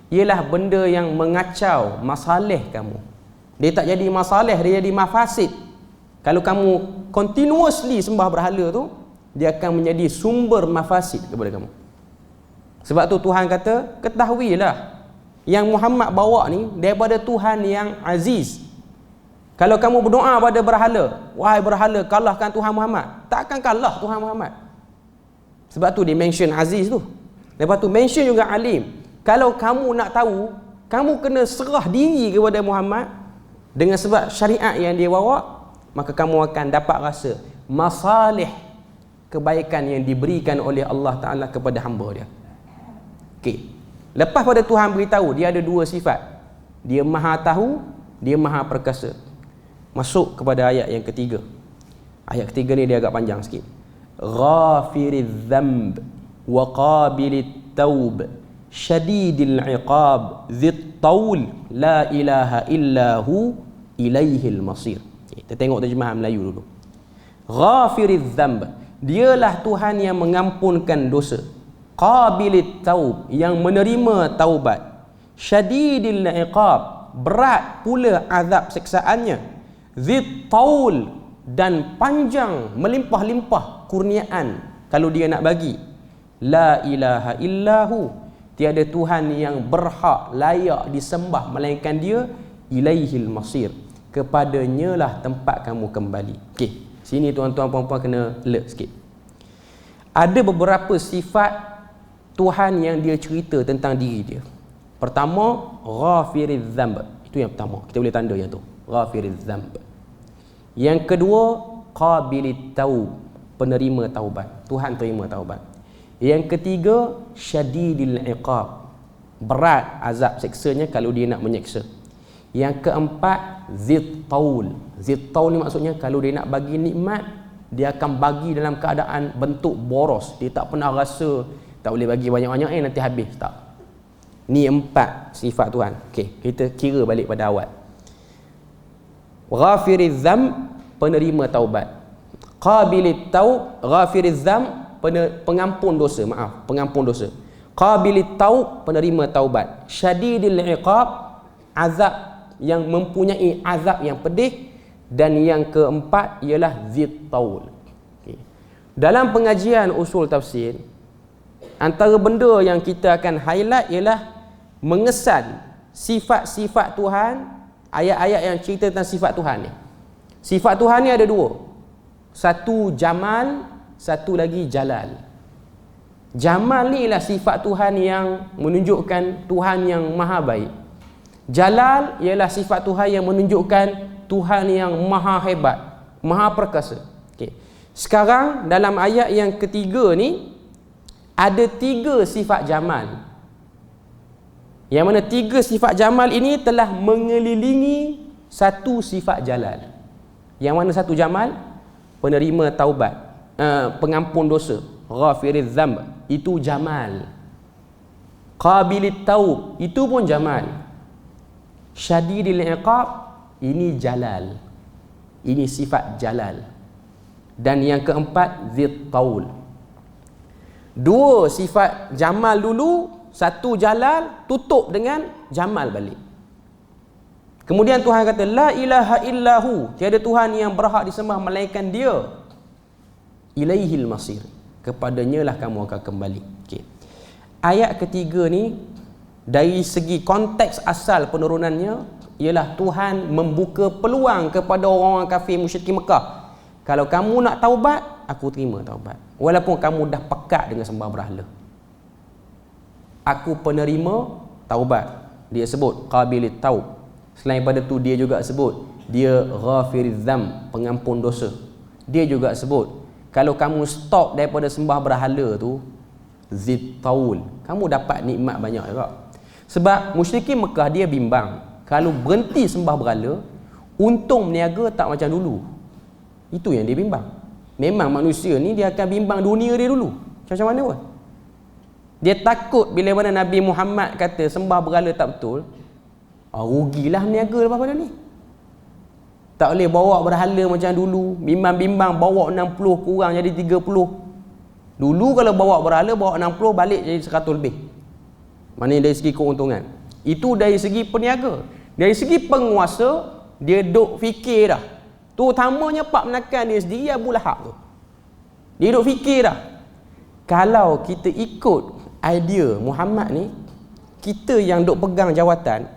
ialah benda yang mengacau masalah kamu. Dia tak jadi masalah, dia jadi mafasid. Kalau kamu continuously sembah berhala tu, dia akan menjadi sumber mafasid kepada kamu. Sebab tu Tuhan kata, ketahuilah yang Muhammad bawa ni daripada Tuhan yang aziz. Kalau kamu berdoa pada berhala, wahai berhala kalahkan Tuhan Muhammad, tak akan kalah Tuhan Muhammad. Sebab tu dia mention aziz tu. Lepas tu mention juga alim. Kalau kamu nak tahu, kamu kena serah diri kepada Muhammad dengan sebab syariat yang dia bawa, maka kamu akan dapat rasa masalih kebaikan yang diberikan oleh Allah Ta'ala kepada hamba dia. Okey. Lepas pada Tuhan beritahu dia ada dua sifat. Dia maha tahu, dia maha perkasa. Masuk kepada ayat yang ketiga. Ayat ketiga ni dia agak panjang sikit. Ghafiriz dzamb wa qabilit taub syadidil iqab dzit taul la ilaha illahu ilaihil masir. Kita tengok terjemahan Melayu dulu. Ghafiriz dzamb, dialah Tuhan yang mengampunkan dosa. Qabilit taub, yang menerima taubat. Syadidil iqab, berat pula azab siksaannya. Dzit taul, dan panjang melimpah-limpah kurniaan kalau dia nak bagi. La ilaha illahu, tiada Tuhan yang berhak layak disembah melainkan dia. Ilaihil masir, kepadanya lah tempat kamu kembali. Okey, sini tuan-tuan puan-puan kena alert sikit. Ada beberapa sifat Tuhan yang dia cerita tentang diri dia. Pertama, ghafiriz dzamb. Itu yang pertama. Kita boleh tanda yang tu. Ghafiriz dzamb. Yang kedua, qabilit taub, penerima taubat. Tuhan terima taubat. Yang ketiga, syadidil iqab, berat azab seksanya kalau dia nak menyeksa. Yang keempat, zit taul. Zit taul ni maksudnya kalau dia nak bagi nikmat, dia akan bagi dalam keadaan bentuk boros. Dia tak pernah rasa tak boleh bagi banyak-banyak nanti habis, tak. Ni empat sifat Tuhan. Okey, kita kira balik pada awal. Ghafiriz dzamb, penerima taubat. Qabilit taub, ghafiriz dzamb, pengampun dosa, pengampun dosa. Qabilit taub, penerima taubat. Syadidil iqab, azab yang mempunyai azab yang pedih. Dan yang keempat ialah zit taul. Okay. Dalam pengajian usul tafsir, antara benda yang kita akan highlight ialah mengesan sifat-sifat Tuhan, ayat-ayat yang cerita tentang sifat Tuhan ni. Sifat Tuhan ni ada dua. Satu jamal, satu lagi jalal. Jamal ni ialah sifat Tuhan yang menunjukkan Tuhan yang maha baik. Jalal ialah sifat Tuhan yang menunjukkan Tuhan yang maha hebat, maha perkasa. Okay. Sekarang dalam ayat yang ketiga ni ada tiga sifat jamal. Yang mana tiga sifat jamal ini telah mengelilingi satu sifat jalal. Yang mana satu jamal? penerima taubat, pengampun dosa, ghafiriz dzamb, itu jamal. Qabilit taub, itu pun jamal. Syadidil iqab, ini jalal. Ini sifat jalal. Dan yang keempat, dzit taul. Dua sifat jamal dulu, satu jalal, tutup dengan jamal balik. Kemudian Tuhan kata, la ilaha illahu, tiada Tuhan yang berhak disembah melainkan Dia. Ilaihil masir, kepadanya lah kamu akan kembali. Okay. Ayat ketiga ni, dari segi konteks asal penurunannya, ialah Tuhan membuka peluang kepada orang-orang kafir musyrikin Mekah. Kalau kamu nak taubat, aku terima taubat. Walaupun kamu dah pekat dengan sembah berhala, aku penerima taubat. Dia sebut qabilit taub. Selain pada tu dia juga sebut dia ghafiriz dzamb, pengampun dosa. Dia juga sebut kalau kamu stop daripada sembah berhala tu, zid taul, kamu dapat nikmat banyak juga. Sebab musyrikin Mekah dia bimbang, kalau berhenti sembah berhala, untung meniaga tak macam dulu. Itu yang dia bimbang. Memang manusia ni dia akan bimbang dunia dia dulu, macam mana pun. Dia takut bila mana Nabi Muhammad kata sembah berhala tak betul, rugilah meniaga lepas pada ni. Tak boleh bawa berhala macam dulu, bimbang-bimbang bawa 60 kurang jadi 30. Dulu kalau bawa berhala bawa 60 balik jadi 100 lebih. Maknanya dari segi keuntungan. Itu dari segi peniaga. Dari segi penguasa, dia duk fikir dah. Terutamanya pak menakan dia sendiri, Abu Lahab tu. Dia duk fikir dah. Kalau kita ikut idea Muhammad ni, kita yang duk pegang jawatan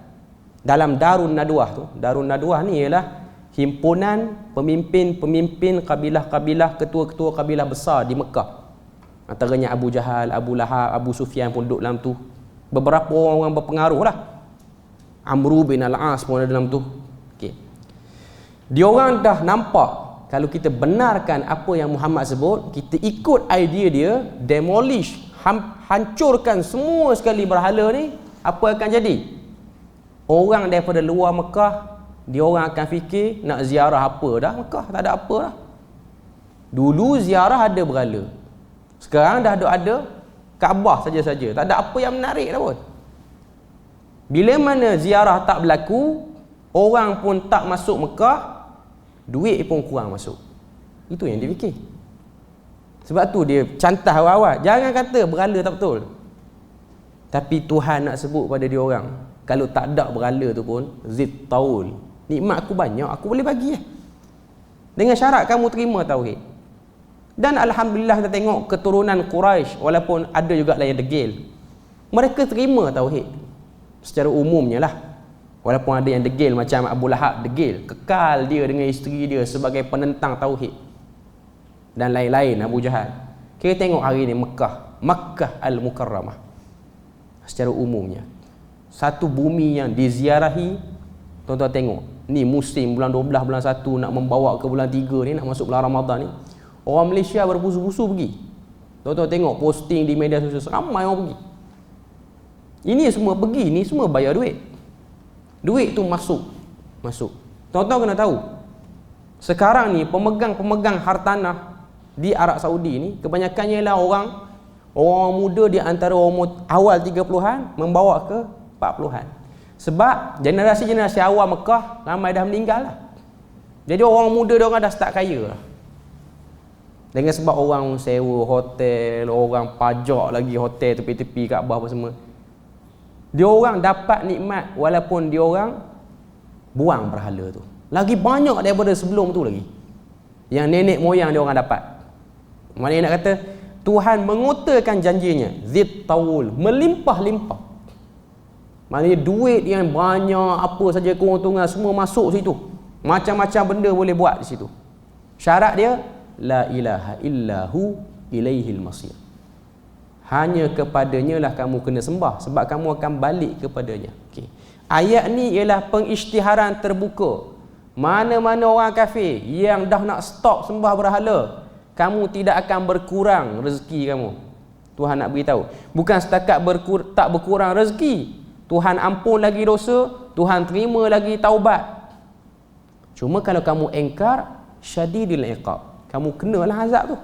dalam Darun Nadwah tu. Darun Nadwah ni ialah himpunan pemimpin-pemimpin kabilah-kabilah, ketua-ketua kabilah besar di Mekah. Antaranya Abu Jahal, Abu Lahab, Abu Sufyan pun duduk dalam tu. Beberapa orang berpengaruh lah. Amru bin Al-As pun ada dalam tu. Okay. Diorang dah nampak kalau kita benarkan apa yang Muhammad sebut, kita ikut idea dia, demolish, hancurkan semua sekali berhala ni, apa akan jadi? Orang daripada luar Mekah, dia orang akan fikir nak ziarah apa dah Mekah, tak ada apa dah. Dulu ziarah ada berhala, sekarang dah ada Kaabah saja-saja, tak ada apa yang menarik dah pun. Bila mana ziarah tak berlaku, orang pun tak masuk Mekah, duit pun kurang masuk. Itu yang dia fikir. Sebab tu dia cantah awal-awal, jangan kata berhala tak betul. Tapi Tuhan nak sebut pada dia orang, kalau tak ada berhala tu pun, zid taul, nikmat aku banyak, aku boleh bagi dengan syarat kamu terima tauhid. Dan alhamdulillah kita tengok keturunan Quraisy, walaupun ada juga lah yang degil, mereka terima tauhid secara umumnya lah. Walaupun ada yang degil macam Abu Lahab degil, kekal dia dengan isteri dia sebagai penentang tauhid, dan lain-lain Abu Jahal. Kita tengok hari ni Makkah Al-Mukarramah secara umumnya, satu bumi yang diziarahi. Tuan-tuan tengok, ni musim bulan 12, bulan 1 nak membawa ke bulan 3 ni, nak masuk bulan Ramadan ni, orang Malaysia berbusu-busu pergi. Tuan-tuan tengok posting di media sosial, ramai orang pergi. Ini semua pergi, ni semua bayar duit. Duit tu masuk. Tuan-tuan kena tahu, sekarang ni pemegang hartanah di Arab Saudi ni, kebanyakannya ialah orang muda di antara awal 30-an membawa ke 40-an. Sebab generasi awal Mekah ramai dah meninggal lah. Jadi orang muda dia orang dah start kaya lah. Dengan sebab orang sewa hotel, orang pajak lagi hotel tepi-tepi Kaabah apa semua. Dia orang dapat nikmat walaupun dia orang buang berhala tu. Lagi banyak daripada sebelum tu lagi, yang nenek moyang dia orang dapat. Maknanya nak kata Tuhan mengotakan janjinya, zid taul, melimpah-limpah. Maknanya duit yang banyak, apa saja keuntungan semua masuk situ. Macam-macam benda boleh buat di situ. Syarat dia, la ilaha illahu ilaihil masir. Hanya kepadanya lah kamu kena sembah, sebab kamu akan balik kepadanya. Okay. Ayat ni ialah pengisytiharan terbuka. Mana-mana orang kafir yang dah nak stop sembah berhala, kamu tidak akan berkurang rezeki kamu. Tuhan nak beritahu, bukan setakat tak berkurang rezeki, Tuhan ampun lagi dosa, Tuhan terima lagi taubat. Cuma kalau kamu engkar, syadidil iqab, kamu kenalah azab tu.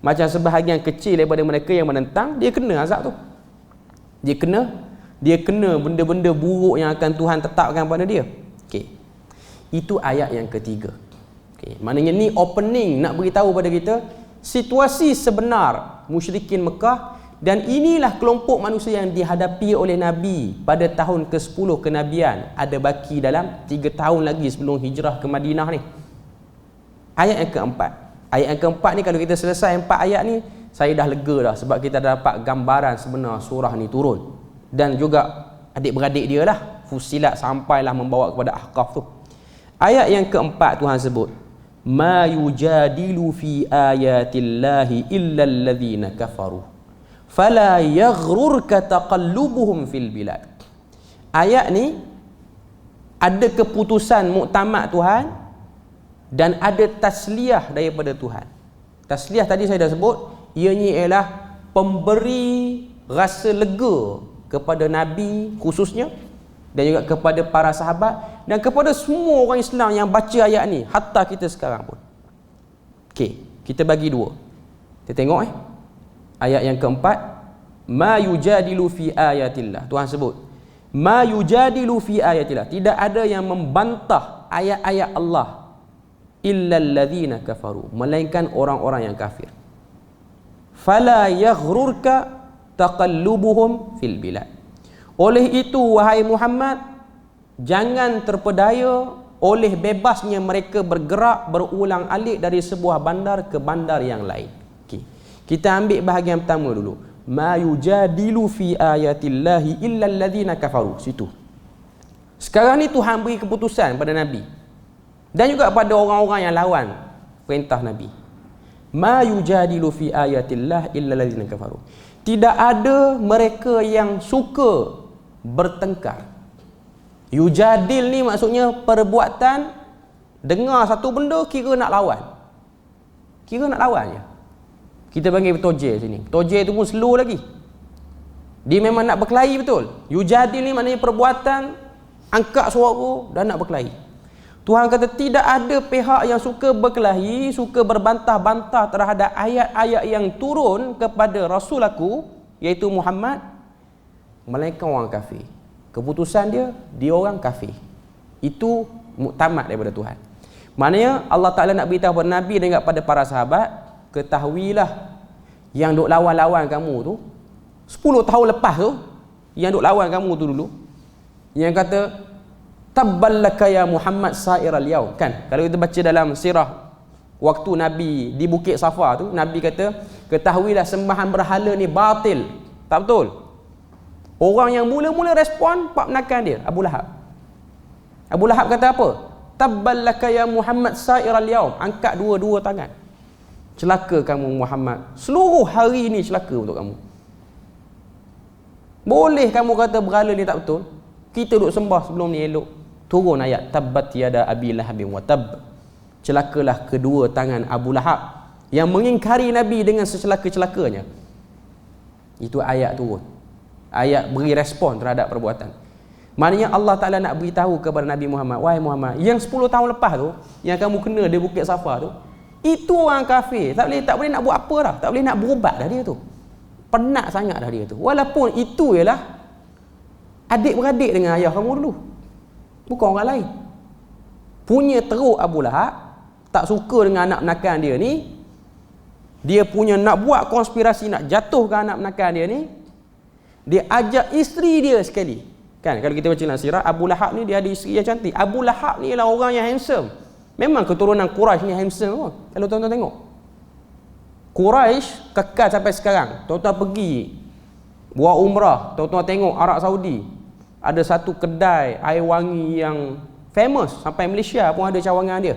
Macam sebahagian kecil daripada mereka yang menentang, dia kena azab tu. Dia kena benda-benda buruk yang akan Tuhan tetapkan pada dia. Okey. Itu ayat yang ketiga. Okey, maknanya ni opening nak beritahu pada kita situasi sebenar musyrikin Mekah, dan inilah kelompok manusia yang dihadapi oleh Nabi pada tahun ke-10 kenabian. Ada baki dalam 3 tahun lagi sebelum hijrah ke Madinah ni. Ayat yang keempat. Ayat yang keempat ni kalau kita selesai 4 ayat ni, saya dah lega dah, sebab kita dah dapat gambaran sebenar surah ni turun. Dan juga adik-beradik dia lah, Fusilat sampailah membawa kepada Ahqaf tu. Ayat yang keempat Tuhan sebut, ma yujadilu fi ayatillahi illa alladhina kafaru fala yaghrurka taqallubuhum fil bilad. Ayat ni ada keputusan muktamad Tuhan dan ada tasliyah daripada Tuhan. Tasliyah tadi saya dah sebut, ianya ialah pemberi rasa lega kepada Nabi khususnya, dan juga kepada para sahabat, dan kepada semua orang Islam yang baca ayat ni, hatta kita sekarang pun. Okey, kita bagi dua. Kita tengok ayat yang keempat, ma yujadilu fi ayatillah. Tuhan sebut ma yujadilu fi ayatillah, tidak ada yang membantah ayat-ayat Allah illa allazina kafaru, melainkan orang-orang yang kafir. Fala yaghrurka taqallubuhum fil bilad. Oleh itu wahai Muhammad, jangan terpedaya oleh bebasnya mereka bergerak berulang-alik dari sebuah bandar ke bandar yang lain. Okay. Kita ambil bahagian pertama dulu. Ma yujadilu fi ayatillahi illa alladhina kafaru. Situ. Sekarang ni Tuhan beri keputusan pada Nabi dan juga pada orang-orang yang lawan perintah Nabi. Ma yujadilu fi ayatillah illa alladhina kafaru. Tidak ada mereka yang suka bertengkar. Yujadil ni maksudnya perbuatan, dengar satu benda kira nak lawan. Kira nak lawan je. Kita panggil tojeh sini. Tojeh tu pun slow lagi. Dia memang nak berkelahi betul. Yujadil ni maknanya perbuatan, angkat suara dan nak berkelahi. Tuhan kata tidak ada pihak yang suka berkelahi, suka berbantah-bantah terhadap ayat-ayat yang turun kepada Rasul aku, iaitu Muhammad, melainkan orang kafir. Keputusan dia orang kafir. Itu muktamad daripada Tuhan. Maknanya Allah Ta'ala nak beritahu kepada Nabi dan pada para sahabat, ketahuilah yang duk lawan-lawan kamu tu 10 tahun lepas tu, yang duk lawan kamu tu dulu, yang kata tabballaka ya Muhammad sa'iral yaum, kan? Kalau kita baca dalam sirah waktu Nabi di Bukit Safa tu, Nabi kata ketahuilah sembahan berhala ni batil. Tak betul. Orang yang mula-mula respon pak menakan dia, Abu Lahab. Abu Lahab kata apa? Tabballaka ya Muhammad sa'iral yaum. Angkat dua-dua tangan. Celaka kamu Muhammad. Seluruh hari ni celaka untuk kamu. Boleh kamu kata berhala ni tak betul? Kita duk sembah sebelum ni elok. Turun ayat tabbat yada abi lahabin wa tab. Celakalah kedua tangan Abu Lahab yang mengingkari Nabi dengan secelaka-celakanya. Itu ayat turun. Ayat beri respon terhadap perbuatan. Maknanya Allah Ta'ala nak beritahu kepada Nabi Muhammad, wahai Muhammad, yang 10 tahun lepas tu, yang kamu kena di Bukit Safa tu, itu orang kafir. Tak boleh nak buat apa dah. Tak boleh nak berubat dah dia tu. Penat sangat dah dia tu. Walaupun itu ialah adik-beradik dengan ayah kamu dulu, bukan orang lain. Punya teruk Abu Lahab, tak suka dengan anak menakan dia ni. Dia punya nak buat konspirasi nak jatuhkan anak menakan dia ni. Dia ajak isteri dia sekali. Kan kalau kita baca dalam sirah, Abu Lahab ni dia ada isteri yang cantik. Abu Lahab ni ialah orang yang handsome. Memang keturunan Quraisy ni handsome pun. Kalau tuan-tuan tengok, Quraisy kekal sampai sekarang. Tuan-tuan pergi buat umrah, tuan-tuan tengok Arab Saudi, ada satu kedai air wangi yang famous, sampai Malaysia pun ada cawangan dia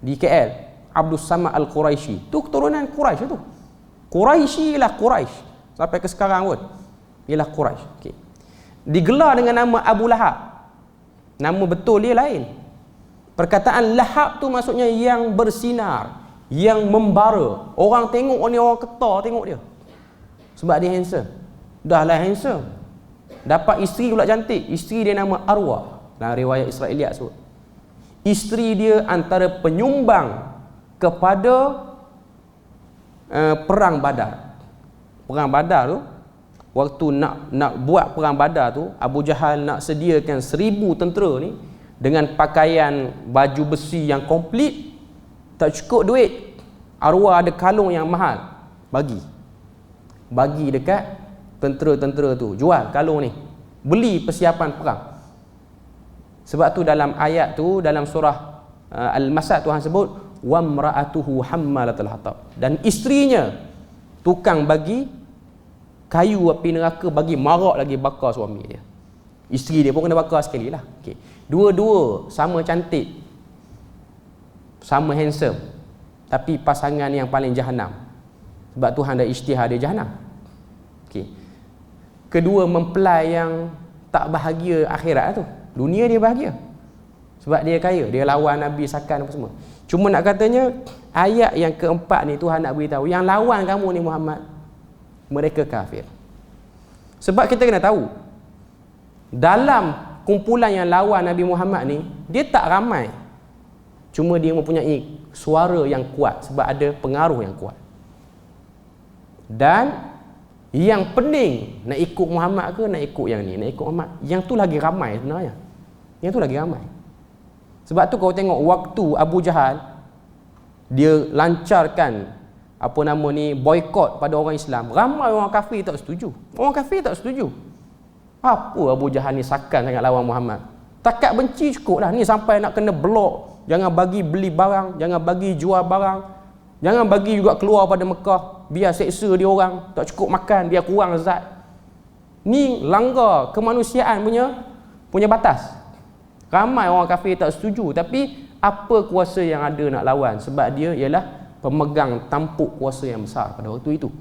di KL, Abdul Samad Al-Quraisy. Tu keturunan Quraisy tu. Quraisy ialah Quraisy sampai ke sekarang pun ialah Quraisy. Okey. Digelar dengan nama Abu Lahab. Nama betul dia lain. Perkataan Lahab tu maksudnya yang bersinar, yang membara. Orang tengok ni, orang ketar tengok dia. Sebab dia handsome. Dah lah handsome, dapat isteri pula cantik. Isteri dia nama Arwah. Dalam riwayat Israiliyat sebut, isteri dia antara penyumbang kepada perang Badar. Perang Badar tu, waktu nak buat perang Badar tu, Abu Jahal nak sediakan 1000 tentera ni dengan pakaian baju besi yang komplit, tak cukup duit. Arwah ada kalung yang mahal, bagi dekat tentera-tentera tu, jual kalung ni, beli persiapan perang. Sebab tu dalam ayat tu, dalam surah Al-Masad, Tuhan sebut wa mra'atuhu hammalatul hatab, dan isterinya tukang bagi kayu api neraka, bagi marak lagi bakar suami dia. Isteri dia pun kena bakar sekali lah. Okay. Dua-dua sama cantik, sama handsome, tapi pasangan yang paling jahanam. Sebab Tuhan dah isytihar dia jahanam. Okay. Kedua mempelai yang tak bahagia akhirat tu, dunia dia bahagia sebab dia kaya, dia lawan Nabi Sakan apa semua. Cuma nak katanya, ayat yang keempat ni Tuhan nak beritahu, yang lawan kamu ni Muhammad, mereka kafir. Sebab kita kena tahu, dalam kumpulan yang lawan Nabi Muhammad ni, dia tak ramai, cuma dia mempunyai suara yang kuat sebab ada pengaruh yang kuat. Dan yang pening, nak ikut Muhammad ke nak ikut yang ni, nak ikut Muhammad, yang tu lagi ramai sebenarnya. Yang tu lagi ramai. Sebab tu kau tengok waktu Abu Jahal dia lancarkan boikot pada orang Islam, ramai orang kafir tak setuju. Orang kafir tak setuju. Apa Abu Jahal ni sakan sangat lawan Muhammad? Takat benci cukup lah ni, sampai nak kena blok, jangan bagi beli barang, jangan bagi jual barang, jangan bagi juga keluar pada Mekah, biar seksa dia orang, tak cukup makan, biar kurang zat. Ni langgar kemanusiaan punya batas. Ramai orang kafir tak setuju, tapi apa kuasa yang ada nak lawan? Sebab dia ialah pemegang tampuk kuasa yang besar pada waktu itu.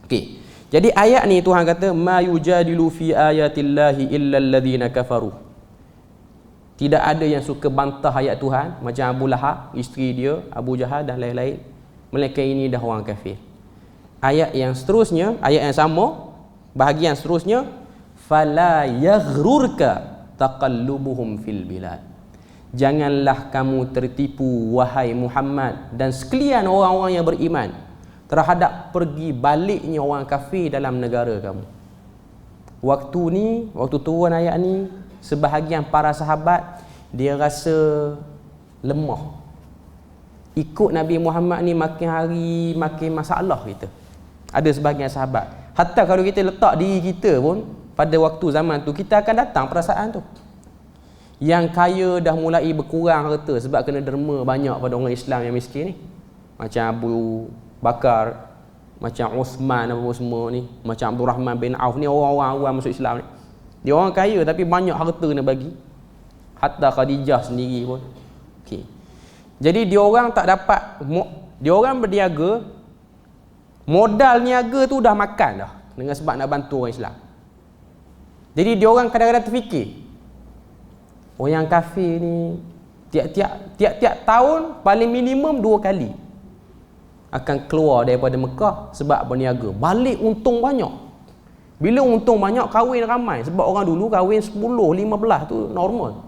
Okey. Jadi ayat ni Tuhan kata ma yujadilu fi ayatillahi illa alladhina kafaru. Tidak ada yang suka bantah ayat Tuhan macam Abu Lahab, isteri dia, Abu Jahal dan lain-lain, melainkan ini dah orang kafir. Ayat yang seterusnya, ayat yang sama, bahagian seterusnya, fala yaghrurka taqallubuhum fil bilad. Janganlah kamu tertipu wahai Muhammad dan sekalian orang-orang yang beriman terhadap pergi baliknya orang kafir dalam negara kamu. Waktu turun ayat ni, sebahagian para sahabat dia rasa lemah. Ikut Nabi Muhammad ni makin hari makin masalah kita. Ada sebahagian sahabat, hatta kalau kita letak diri kita pun pada waktu zaman tu, kita akan datang perasaan tu. Yang kaya dah mulai berkurang harta sebab kena derma banyak pada orang Islam yang miskin ni. Macam Abu Bakar, macam Uthman apa semua ni, macam Abdul Rahman bin Auf ni, orang-orang awam masuk Islam ni. Dia orang kaya tapi banyak harta kena bagi. Hatta Khadijah sendiri pun. Okey. Jadi dia orang tak dapat, dia orang berniaga, modal niaga tu dah makan dah dengan sebab nak bantu orang Islam. Jadi dia orang kadang-kadang terfikir, orang kafir ni tiap-tiap tahun paling minimum 2 kali akan keluar daripada Mekah sebab berniaga, balik untung banyak. Bila untung banyak, kahwin ramai. Sebab orang dulu kahwin 10, 15 tu normal.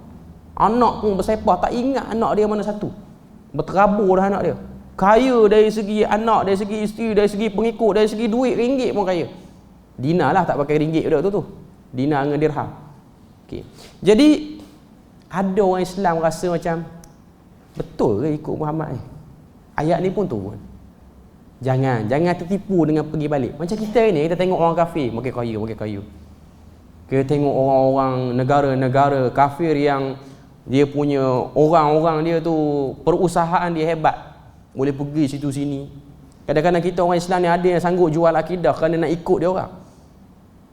Anak pun bersepah, tak ingat anak dia mana satu, berterabur dah anak dia. Kaya dari segi anak, dari segi isteri, dari segi pengikut, dari segi duit, ringgit pun kaya. Dinar lah, tak pakai ringgit dah tu. Dinar dengan dirham. Okay. Jadi ada orang Islam rasa macam betul ke ikut Muhammad ni? Ayat ni pun turun. Jangan tertipu dengan pergi balik. Macam kita ni, kita tengok orang kafir makin kaya. Kita tengok orang-orang negara-negara kafir yang dia punya orang-orang dia tu perusahaan dia hebat, boleh pergi situ sini. Kadang-kadang kita orang Islam ni ada yang sanggup jual akidah kerana nak ikut dia orang.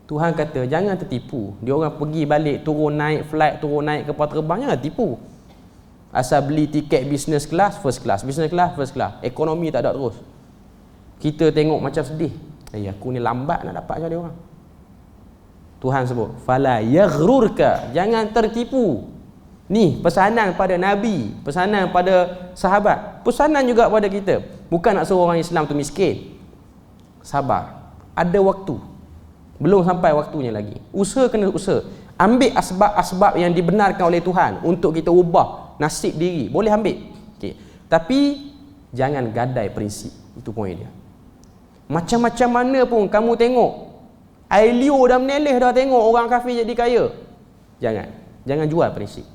Tuhan kata jangan tertipu. Dia orang pergi balik, turun naik flight, turun naik kapal terbang, jangan tipu. Asal beli tiket business class, first class, business class, first class, ekonomi tak ada terus. Kita tengok macam sedih. Aku ni lambat nak dapat macam dia orang. Tuhan sebut fala yaghrurka, jangan tertipu. Ni pesanan pada Nabi, pesanan pada sahabat, pesanan juga pada kita. Bukan nak suruh orang Islam tu miskin. Sabar, ada waktu, belum sampai waktunya lagi. Usaha kena usaha. Ambil asbab-asbab yang dibenarkan oleh Tuhan untuk kita ubah nasib diri, boleh ambil. Okay. Tapi jangan gadai prinsip. Itu poin dia. Macam-macam mana pun kamu tengok, Ailio dah meneleh dah tengok orang kafir jadi kaya. Jangan jual prinsip.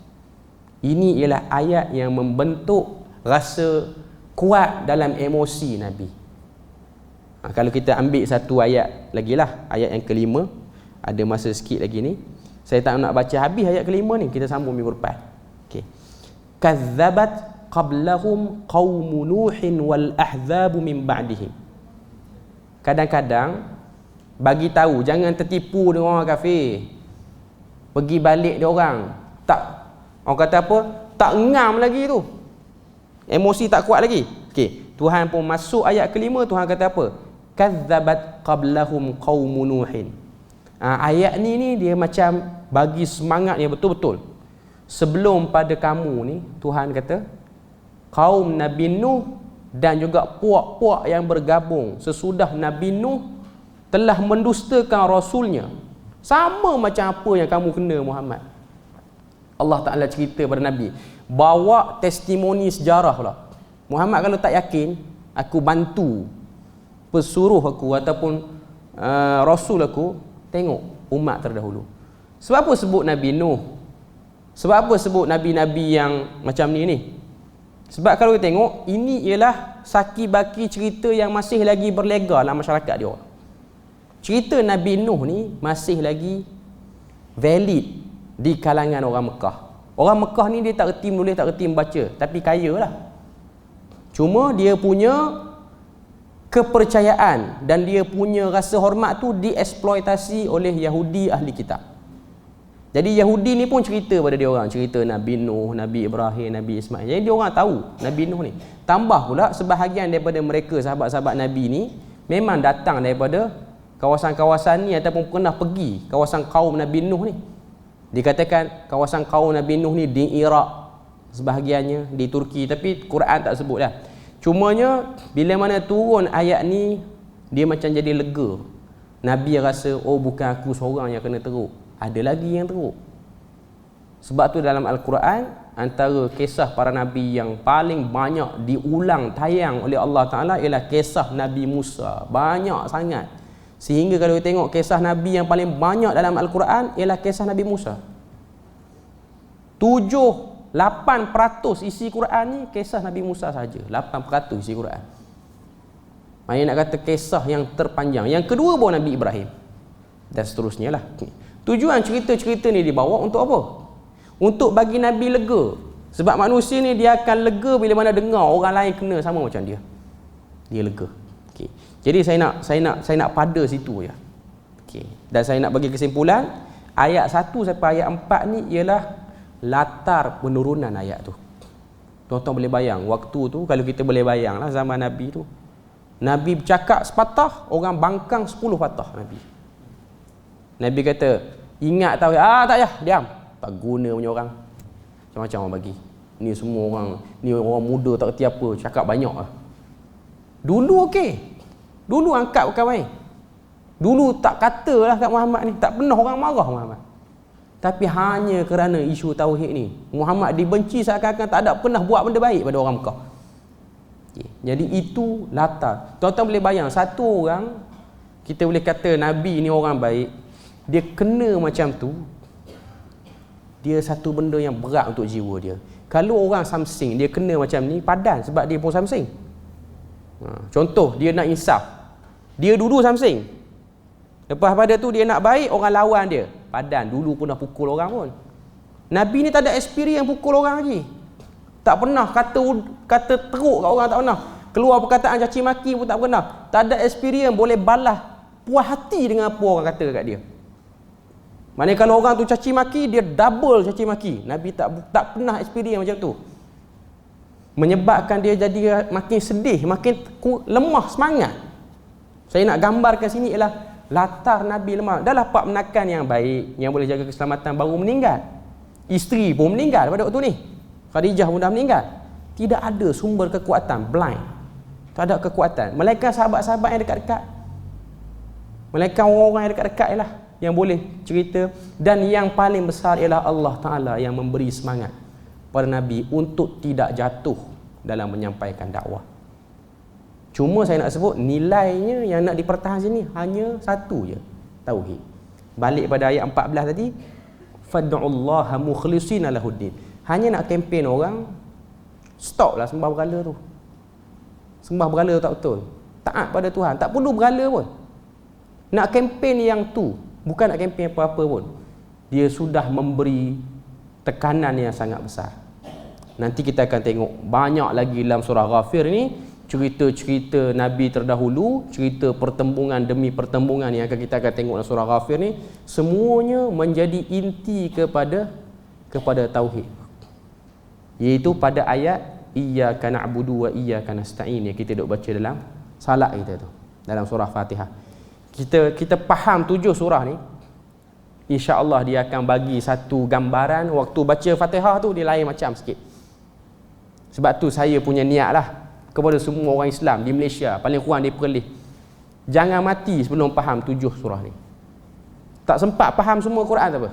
Ini ialah ayat yang membentuk rasa kuat dalam emosi Nabi. Kalau kita ambil satu ayat lagi lah, ayat yang kelima, ada masa sikit lagi ni, saya tak nak baca habis ayat kelima ni, kita sambung minggu depan. Okay. Kazzabat qablahum qaumu Nuhin wal ahzabu min ba'dihim. Kadang-kadang bagi tahu, jangan tertipu dengan orang kafir. Pergi balik dia orang, tak, orang kata apa? Tak ngam lagi tu. Emosi tak kuat lagi. Okey, Tuhan pun masuk ayat kelima, Tuhan kata apa? Kazzabat qablahum qaumu Nuhin. Ayat ni dia macam bagi semangat yang betul-betul. Sebelum pada kamu ni, Tuhan kata, kaum Nabi Nuh dan juga puak-puak yang bergabung sesudah Nabi Nuh telah mendustakan Rasulnya. Sama macam apa yang kamu kena, Muhammad. Allah Ta'ala cerita pada Nabi, bawa testimoni sejarah pula. Muhammad kalau tak yakin, aku bantu pesuruh aku ataupun Rasul aku, tengok umat terdahulu. Sebab apa sebut Nabi Nuh? Sebab apa sebut Nabi-Nabi yang macam ni? Sebab kalau kita tengok, ini ialah saki-baki cerita yang masih lagi berlega dalam masyarakat dia. Cerita Nabi Nuh ni masih lagi valid di kalangan orang Mekah. Orang Mekah ni dia tak reti menulis, tak reti membaca, tapi kaya lah. Cuma dia punya kepercayaan dan dia punya rasa hormat tu dieksploitasi oleh Yahudi ahli kitab. Jadi Yahudi ni pun cerita pada dia orang, cerita Nabi Nuh, Nabi Ibrahim, Nabi Ismail. Jadi dia orang tahu Nabi Nuh ni. Tambah pula sebahagian daripada mereka sahabat-sahabat Nabi ni memang datang daripada kawasan-kawasan ni ataupun pernah pergi kawasan kaum Nabi Nuh ni. Dikatakan kawasan kaum Nabi Nuh ni di Iraq, sebahagiannya di Turki, tapi Quran tak sebut dah. Cumanya bila mana turun ayat ni, dia macam jadi lega. Nabi rasa, oh bukan aku seorang yang kena teruk, ada lagi yang teruk. Sebab tu dalam Al-Quran, antara kisah para Nabi yang paling banyak diulang tayang oleh Allah Ta'ala ialah kisah Nabi Musa. Banyak sangat. Sehingga kalau kita tengok kisah Nabi yang paling banyak dalam Al-Quran ialah kisah Nabi Musa. 8% isi Quran ni kisah Nabi Musa saja. 8% isi Quran. Maksudnya nak kata kisah yang terpanjang. Yang kedua baru Nabi Ibrahim. Dan seterusnya lah. Tujuan cerita-cerita ni dibawa untuk apa? Untuk bagi Nabi lega. Sebab manusia ni dia akan lega bila mana dengar orang lain kena sama macam dia. Dia lega. Okay. Jadi saya nak pada situ ya. Okay. Dan saya nak bagi kesimpulan, ayat 1 sampai ayat 4 ni ialah latar penurunan ayat tu. Tuan-tuan boleh bayang waktu tu, kalau kita boleh bayang lah zaman Nabi tu, Nabi bercakap sepatah, orang bangkang 10 patah Nabi. Nabi kata, ingat tahu, tak payah, diam. Tak guna punya orang. Macam-macam orang bagi. Ni semua orang, ni orang muda tak kerti apa, cakap banyak lah. Dulu okey. Dulu angkat bukan main. Dulu tak katalah kat Muhammad ni, tak pernah orang marah Muhammad. Tapi hanya kerana isu tauhid ni, Muhammad dibenci seakan-akan tak ada pernah buat benda baik pada orang Mekah. Okay. Jadi itu latar. Tuan-tuan boleh bayang, satu orang, kita boleh kata Nabi ni orang baik, dia kena macam tu, dia satu benda yang berat untuk jiwa dia. Kalau orang samsing, dia kena macam ni, padan sebab dia pun samsing. Contoh, dia nak insaf, dia dulu samsing. Lepas pada tu dia nak baik, orang lawan dia, padan. Dulu pun dah pukul orang pun. Nabi ni tak ada experience pukul orang lagi. Tak pernah kata teruk kat orang, tak pernah. Keluar perkataan caci maki pun tak pernah. Tak ada experience boleh balas puas hati dengan apa orang kata kat dia. Maknanya kalau orang tu caci maki, dia double caci maki. Nabi tak pernah experience macam tu. Menyebabkan dia jadi makin sedih, makin lemah semangat. Saya nak gambarkan sini ialah latar Nabi lemah. Dah dapat menakan yang baik, yang boleh jaga keselamatan, baru meninggal. Isteri pun meninggal pada waktu ni. Khadijah pun dah meninggal. Tidak ada sumber kekuatan, blind. Tak ada kekuatan. Melainkan sahabat-sahabat yang dekat-dekat. Melainkan orang-orang yang dekat-dekat ialah yang boleh cerita. Dan yang paling besar ialah Allah Ta'ala yang memberi semangat pada Nabi untuk tidak jatuh dalam menyampaikan dakwah. Cuma saya nak sebut nilainya yang nak dipertahankan sini hanya satu je, tauhid. Balik pada ayat 14 tadi, fad'ullaha mukhlishina lahuddin. Hanya nak kempen orang, stoplah sembah berhala tu. Sembah berhala tak betul. Taat pada Tuhan, tak perlu berhala pun. Nak kempen yang tu, bukan nak kempen apa-apa pun. Dia sudah memberi tekanan yang sangat besar. Nanti kita akan tengok banyak lagi dalam surah Ghafir ni cerita-cerita Nabi terdahulu, cerita pertembungan demi pertembungan yang kita akan tengok dalam surah Ghafir ni, semuanya menjadi inti kepada tauhid. Iaitu pada ayat iyyaka na'budu wa iyyaka nasta'in yang kita duk baca dalam salat kita tu, dalam surah Fatihah. Kita faham 7 surah ni, insya-Allah dia akan bagi satu gambaran. Waktu baca Fatihah tu dia lain macam sikit. Sebab tu saya punya niat lah kepada semua orang Islam di Malaysia, paling kurang di Perlis, jangan mati sebelum faham 7 surah ni. Tak sempat faham semua Quran tak apa,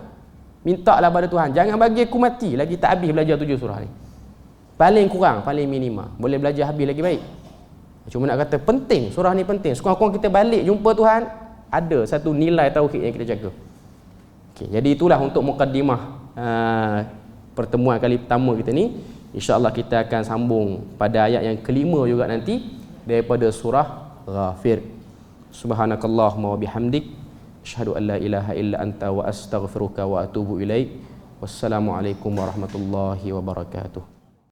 mintalah pada Tuhan, jangan bagi aku mati lagi tak habis belajar 7 surah ni. Paling kurang, paling minima, boleh belajar habis lagi baik. Cuma nak kata penting, surah ni penting. Sekurang-kurang kita balik jumpa Tuhan, ada satu nilai tauhid yang kita jaga. Okay, jadi itulah untuk mukaddimah pertemuan kali pertama kita ni. InsyaAllah kita akan sambung pada ayat yang kelima juga nanti daripada surah Ghafir. Subhanakallahumma wa bihamdik, asyhadu an la ilaha illa anta wa astaghfiruka wa atubu ilaik. Wassalamualaikum warahmatullahi wabarakatuh.